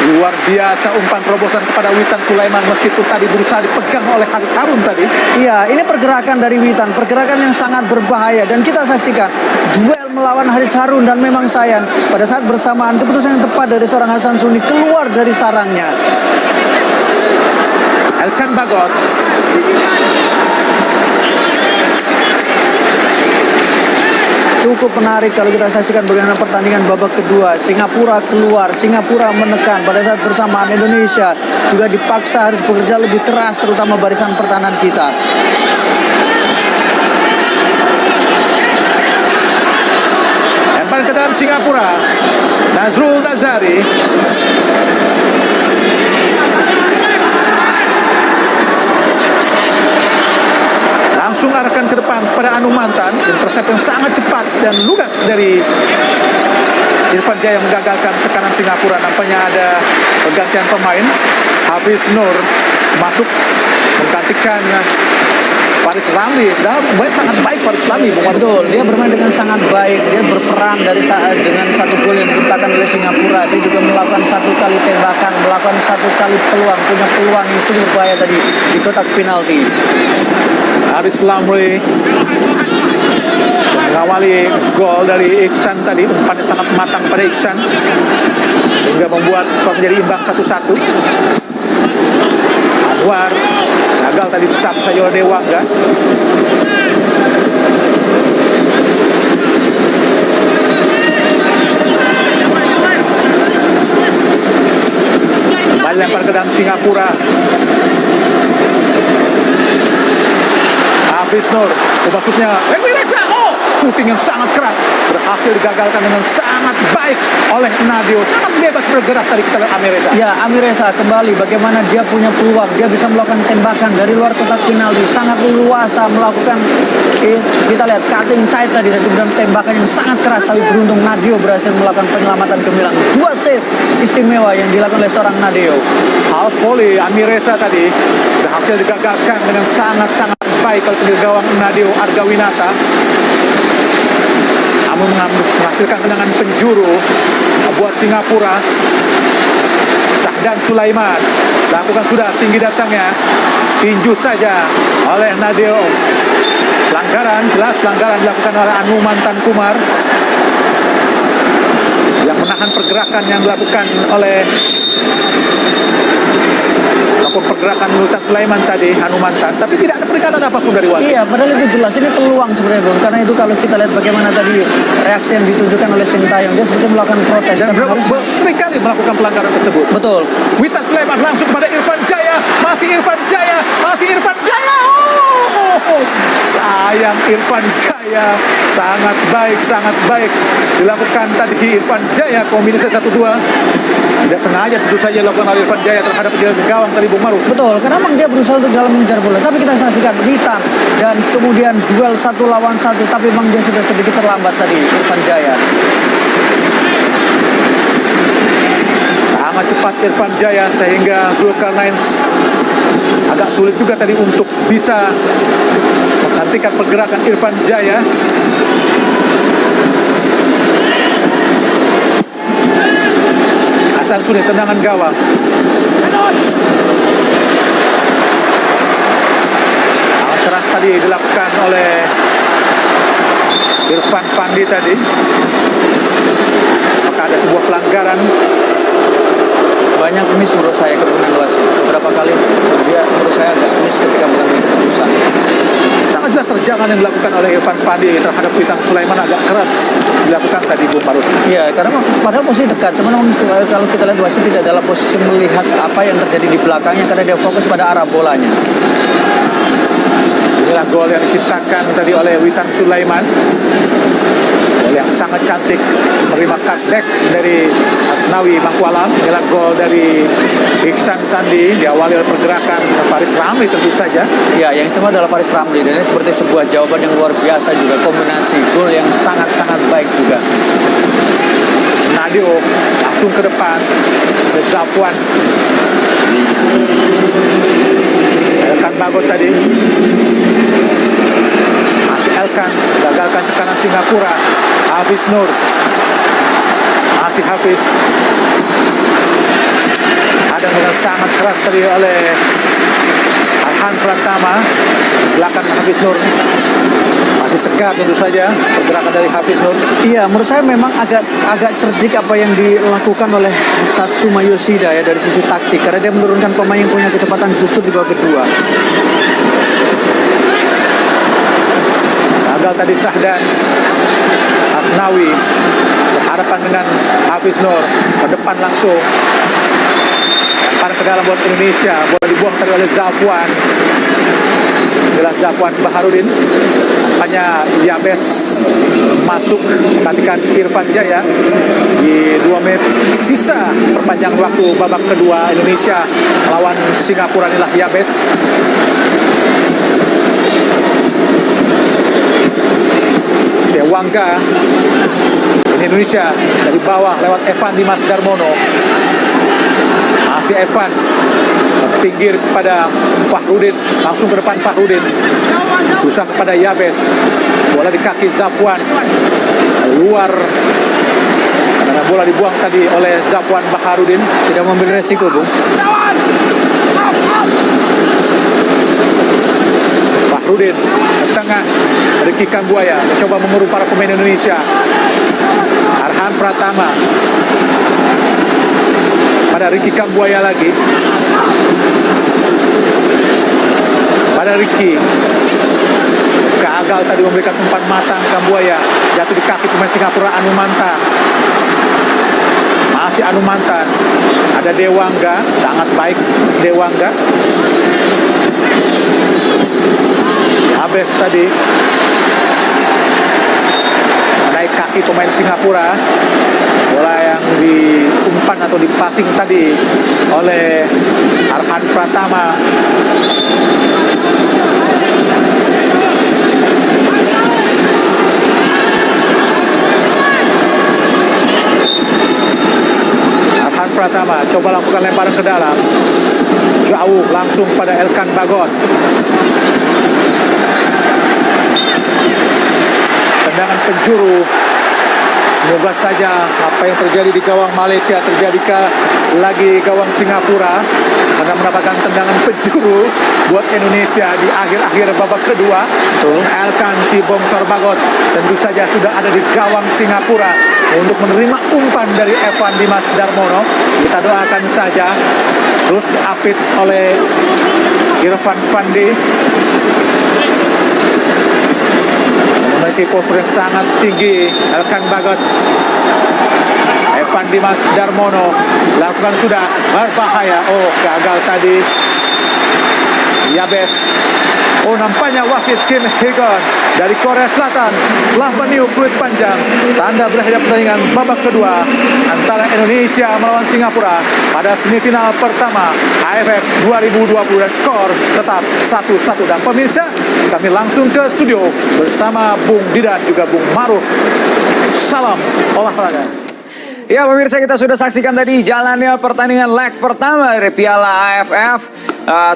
Luar biasa umpan terobosan kepada Witan Sulaiman meskipun tadi berusaha dipegang oleh Haris Harun tadi. Iya, ini pergerakan dari Witan, pergerakan yang sangat berbahaya dan kita saksikan duel melawan Haris Harun dan memang sayang pada saat bersamaan keputusan yang tepat dari seorang Hasan Suni keluar dari sarangnya. Elkan Bagot. Cukup menarik kalau kita saksikan bagaimana pertandingan babak kedua. Singapura keluar, Singapura menekan pada saat bersamaan Indonesia juga dipaksa harus bekerja lebih keras terutama barisan pertahanan kita. Lempar ke dalam Singapura. Nazrul Nazari. Langsung arahkan ke depan kepada Anumantan. Intercept yang sangat cepat dan lugas dari Irfan Jaya menggagalkan tekanan Singapura. Nampaknya ada pergantian pemain. Hafiz Nur masuk menggantikan Faris Ramli. Dan bermain sangat baik Faris Ramli. Betul, dia bermain dengan sangat baik. Dia berperan dengan satu gol yang diciptakan oleh Singapura. Dia juga melakukan 1 kali tembakan, melakukan 1 kali peluang, punya peluang yang cukup berbahaya tadi di kotak penalti. Haris Ramli mengawali gol dari Iksan tadi. Umpannya sangat matang pada Iksan hingga membuat skor menjadi imbang 1-1. Anwar gagal tadi disapu saja oleh Dewangga. Kembali lempar ke dalam Singapura. Hafiz Nur, maksudnya Emi Reza. Oh, shooting yang sangat keras berhasil digagalkan dengan sangat baik oleh Nadio. Sangat bebas bergerak tadi kita lihat Amireza. Ya, Amireza kembali bagaimana dia punya peluang, dia bisa melakukan tembakan dari luar kotak penalti, sangat leluasa melakukan kita lihat cutting side tadi dan kemudian tembakan yang sangat keras, tapi beruntung Nadio berhasil melakukan penyelamatan gemilang. 2 save istimewa yang dilakukan oleh seorang Nadio. Half volley Amireza tadi berhasil digagalkan dengan sangat-sangat baik oleh pendiri gawang Nadio Argawinata. Namun menghasilkan tendangan penjuru buat Singapura. Sahdan Sulaiman lakukan sudah tinggi datangnya, tinju saja oleh Nadio. Pelanggaran, jelas pelanggaran dilakukan oleh Anu Mantan Kumar yang menahan pergerakan yang dilakukan oleh pergerakan Witan Sulaiman tadi, Anu Mantan, tapi tidak ada peringatan apapun dari wasit. Iya, padahal itu jelas ini peluang sebenarnya, Bung. Karena itu kalau kita lihat bagaimana tadi reaksi yang ditunjukkan oleh Sintayong, dia seperti melakukan protes Dan seringkali melakukan pelanggaran tersebut. Betul. Witan Sulaiman langsung kepada Irfan Jaya, masih Irfan Jaya. Sayang Irfan Jaya, sangat baik dilakukan tadi Irfan Jaya, kombinasi 1-2. Tidak sengaja tentu saja dilakukan oleh Irfan Jaya terhadap gawang tadi Bung Maruf. Betul, karena memang dia berusaha untuk dalam mengejar bola. Tapi kita saksikan Witan dan kemudian duel 1 lawan 1, tapi memang dia sudah sedikit terlambat tadi Irfan Jaya. Sangat cepat Irfan Jaya sehingga Zulkarnain agak sulit juga tadi untuk bisa menghentikan pergerakan Irfan Jaya. Hasan Suni tendangan gawang. Sangat keras tadi dilakukan oleh Irfan Fandi tadi. Apakah ada sebuah pelanggaran? Banyak miss menurut saya keputusan wasit. Beberapa kali dia menurut saya agak miss ketika mengambil keputusan. Sangat jelas terjangan yang dilakukan oleh Irfan Fandi terhadap Witan Sulaiman agak keras dilakukan tadi Bung Maruf. Iya, karena padahal posisi dekat. Cuman kalau kita lihat wasit tidak dalam posisi melihat apa yang terjadi di belakangnya karena dia fokus pada arah bolanya. Inilah gol yang diciptakan tadi oleh Witan Sulaiman. Gol yang sangat cantik, menerima cutback dari Asnawi Mangkualam. Inilah gol dari Iksan Sandi, diawali oleh pergerakan Faris Ramli tentu saja. Ya, yang istimewa adalah Faris Ramli dan ini seperti sebuah jawaban yang luar biasa juga, kombinasi gol yang sangat-sangat baik juga. Nadio langsung ke depan, ada Zafwan. Elkan Bagot tadi. Masih Elkan, gagalkan tekanan Singapura. Hafiz Nur. Masih Hafiz. Ada dengan sangat keras tadi oleh Arhan Pratama. Belakang Hafiz Nur. Masih segar tentu saja pergerakan dari Hafiz Nur. Iya, menurut saya memang agak cerdik apa yang dilakukan oleh Tatsuma Yoshida ya dari sisi taktik, karena dia menurunkan pemain yang punya kecepatan justru di babak kedua. Gagal tadi Sahdan. Asnawi berhadapan dengan Hafiz Nur, ke depan langsung. Lemparan ke dalam buat Indonesia, bola dibuang tadi oleh Zafwan. Jelas Zafwan Baharudin. Hanya Yabes masuk menggantikan Irfan Jaya di 2 menit sisa perpanjangan waktu babak kedua Indonesia melawan Singapura. Inilah Yabes. Dewangga. Ini Indonesia dari bawah lewat Evan Dimas Darmono. Masih Evan pinggir kepada Fahrudin, langsung ke depan Fahrudin, berusaha kepada Yabes, bola di kaki Zafwan, luar karena bola dibuang tadi oleh Zafwan Baharudin. Tidak mengambil resiko, Bung. Fahrudin ke tengah, Ricky Kambuaya mencoba mengurung para pemain Indonesia. Arhan Pratama pada Ricky Kambuaya lagi. Pada Ricky. Gagal tadi memberikan umpan matang Kambuaya. Jatuh di kaki pemain Singapura Anu Mantan. Masih Anu Mantan. Ada Dewangga, sangat baik Dewangga. Habis tadi mengenai kaki pemain Singapura. Bola yang diumpan atau dipasing tadi oleh Arhan Pratama. Arhan Pratama coba lakukan lemparan ke dalam. Jauh langsung pada Elkan Bagot. Tendangan penjuru. Semoga saja apa yang terjadi di gawang Malaysia terjadi lagi gawang Singapura, karena mendapatkan tendangan penjuru buat Indonesia di akhir-akhir babak kedua. Elkan si Bongsor Bagot tentu saja sudah ada di gawang Singapura untuk menerima umpan dari Evan Dimas Darmono. Kita doakan saja. Terus diapit oleh Irfan Fandi. Memiliki postur yang sangat tinggi Elkan Bagot. Evan Dimas Darmono lakukan sudah berbahaya. Oh, gagal tadi. Yabes. Oh, nampaknya wasit Kim Hee-gon dari Korea Selatan telah meniup peluit panjang. Tanda berakhir pertandingan babak kedua antara Indonesia melawan Singapura pada semifinal pertama AFF 2020 dan skor tetap 1-1. Dan pemirsa, kami langsung ke studio bersama Bung Didan juga Bung Maruf. Salam olahraga. Ya pemirsa, kita sudah saksikan tadi jalannya pertandingan leg pertama dari Piala AFF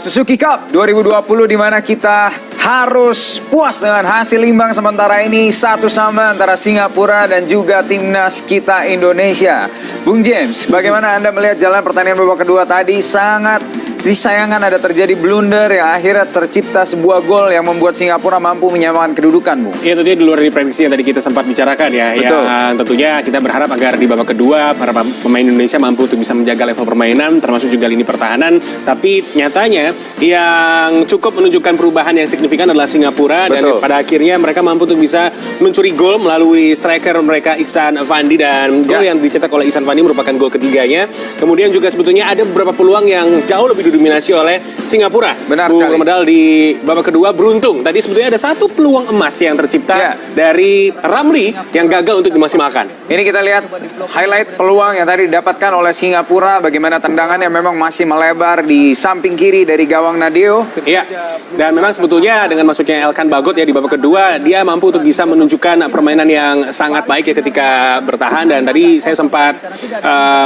Suzuki Cup 2020, di mana kita harus puas dengan hasil imbang sementara ini 1-1 antara Singapura dan juga timnas kita Indonesia. Bung James, bagaimana Anda melihat jalan pertandingan babak kedua tadi? Sangat disayangkan ada terjadi blunder yang akhirnya tercipta sebuah gol yang membuat Singapura mampu menyamakan kedudukan, Bung. Iya, tentunya di luar dari prediksi yang tadi kita sempat bicarakan ya. Betul. Yang tentunya kita berharap agar di babak kedua para pemain Indonesia mampu untuk bisa menjaga level permainan, termasuk juga lini pertahanan. Tapi nyatanya yang cukup menunjukkan perubahan yang signifikan adalah Singapura. Betul. Dan pada akhirnya mereka mampu untuk bisa mencuri gol melalui striker mereka Ihsan Fandi, dan gol yang dicetak oleh Ihsan Fandi merupakan gol ketiganya. Kemudian juga sebetulnya ada beberapa peluang yang jauh lebih didominasi oleh Singapura. Benar Bung sekali. Romedal di babak kedua beruntung. Tadi sebetulnya ada satu peluang emas yang tercipta dari Ramli yang gagal untuk dimaksimalkan. Ini kita lihat highlight peluang yang tadi didapatkan oleh Singapura, bagaimana tendangan yang memang masih melebar di samping kiri dari gawang Nadeo. Iya, dan memang sebetulnya dengan masuknya Elkan Bagot ya di babak kedua, dia mampu untuk bisa menunjukkan permainan yang sangat baik ya ketika bertahan. Dan tadi saya sempat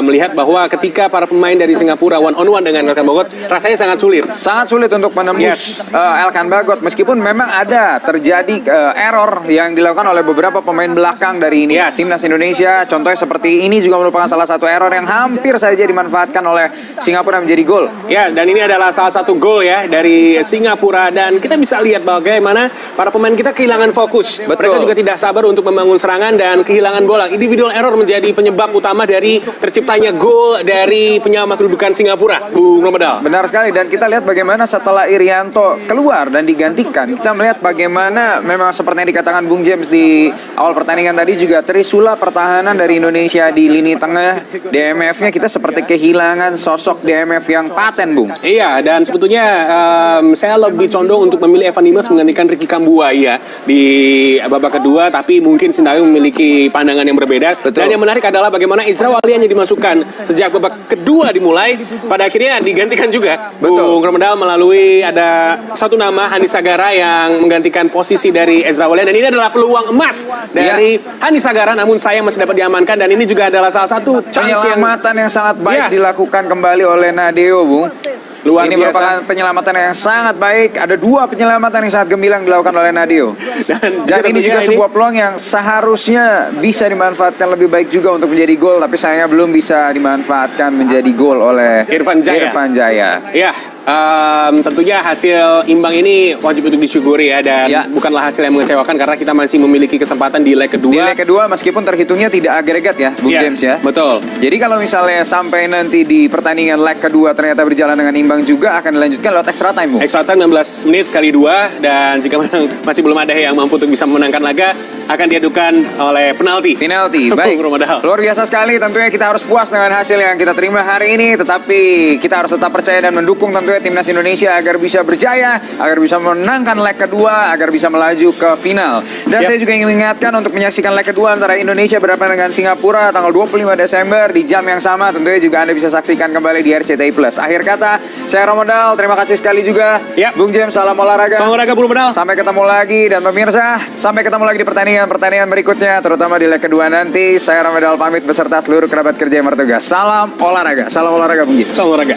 melihat bahwa ketika para pemain dari Singapura one on one dengan Elkan Bagot, rasanya sangat sulit. Sangat sulit untuk menembus Elkan Bagot, meskipun memang ada terjadi error yang dilakukan oleh beberapa pemain belakang dari timnas Indonesia. Contohnya seperti ini juga merupakan salah satu error yang hampir saja dimanfaatkan oleh Singapura menjadi gol. Ya, dan ini adalah salah satu gol ya dari Singapura, dan kita bisa lihat bagaimana para pemain kita kehilangan fokus. Betul. Mereka juga tidak sabar untuk membangun serangan dan kehilangan bola. Individual error menjadi penyebab utama dari terciptanya gol dari penyama kedudukan Singapura, Bung Romedal. Benar sekali, dan kita lihat bagaimana setelah Irianto keluar dan digantikan, kita melihat bagaimana memang seperti yang dikatakan Bung James di awal pertandingan tadi juga, Trisula pertahanan dari Indonesia di lini tengah, DMF-nya kita seperti kehilangan sosok DMF yang paten, Bung. Iya, dan sebetulnya saya lebih condong untuk memilih Evan Dimas menggantikan Ricky Kambuaya di babak kedua, tapi mungkin Sintayong memiliki pandangan yang berbeda. Betul. Dan yang menarik adalah bagaimana Izra Wali hanya dimasukkan sejak babak kedua dimulai, pada akhirnya digantikan juga. Betul. Bung Romedal melalui ada satu nama Hani Sagara yang menggantikan posisi dari Ezra Walian, dan ini adalah peluang emas dari Hani Sagara, namun sayang masih dapat diamankan. Dan ini juga adalah salah satu chance Penyelamatan yang sangat baik dilakukan kembali oleh Nadeo, Bung. Luar Ini biasa. merupakan penyelamatan yang sangat baik. Ada dua penyelamatan yang sangat gemilang dilakukan oleh Nadeo. Dan ini juga sebuah peluang yang seharusnya bisa dimanfaatkan lebih baik juga untuk menjadi gol, tapi sayangnya belum bisa dimanfaatkan menjadi gol oleh Irfan Jaya. Ya, tentunya hasil imbang ini wajib untuk disyukuri ya, dan bukanlah hasil yang mengecewakan karena kita masih memiliki kesempatan di leg kedua. Di leg kedua meskipun terhitungnya tidak agregat ya, Bung James ya. Betul. Jadi kalau misalnya sampai nanti di pertandingan leg kedua ternyata berjalan dengan imbang juga, akan dilanjutkan lewat extra time, Bung. Extra time 16 menit kali 2, dan jika memang masih belum ada yang mampu untuk bisa memenangkan laga, akan diadukan oleh penalti. Penalti, baik. Bung Romadal. Luar biasa sekali, tentunya kita harus puas dengan hasil yang kita terima hari ini. Tetapi kita harus tetap percaya dan mendukung tentunya timnas Indonesia agar bisa berjaya, agar bisa menangkan leg kedua, agar bisa melaju ke final. Dan saya juga ingin mengingatkan untuk menyaksikan leg kedua antara Indonesia berhadapan dengan Singapura tanggal 25 Desember di jam yang sama. Tentunya juga Anda bisa saksikan kembali di RCTI Plus. Akhir kata, saya Romadal, terima kasih sekali juga. Yap. Bung James, salam olahraga. Salam olahraga Bung Romadal. Sampai ketemu lagi, dan pemirsa, sampai ketemu lagi di pertandingan berikutnya, terutama di leg kedua nanti. Saya Ramadhan pamit beserta seluruh kerabat kerja yang bertugas. Salam olahraga Bung James. Salam olahraga.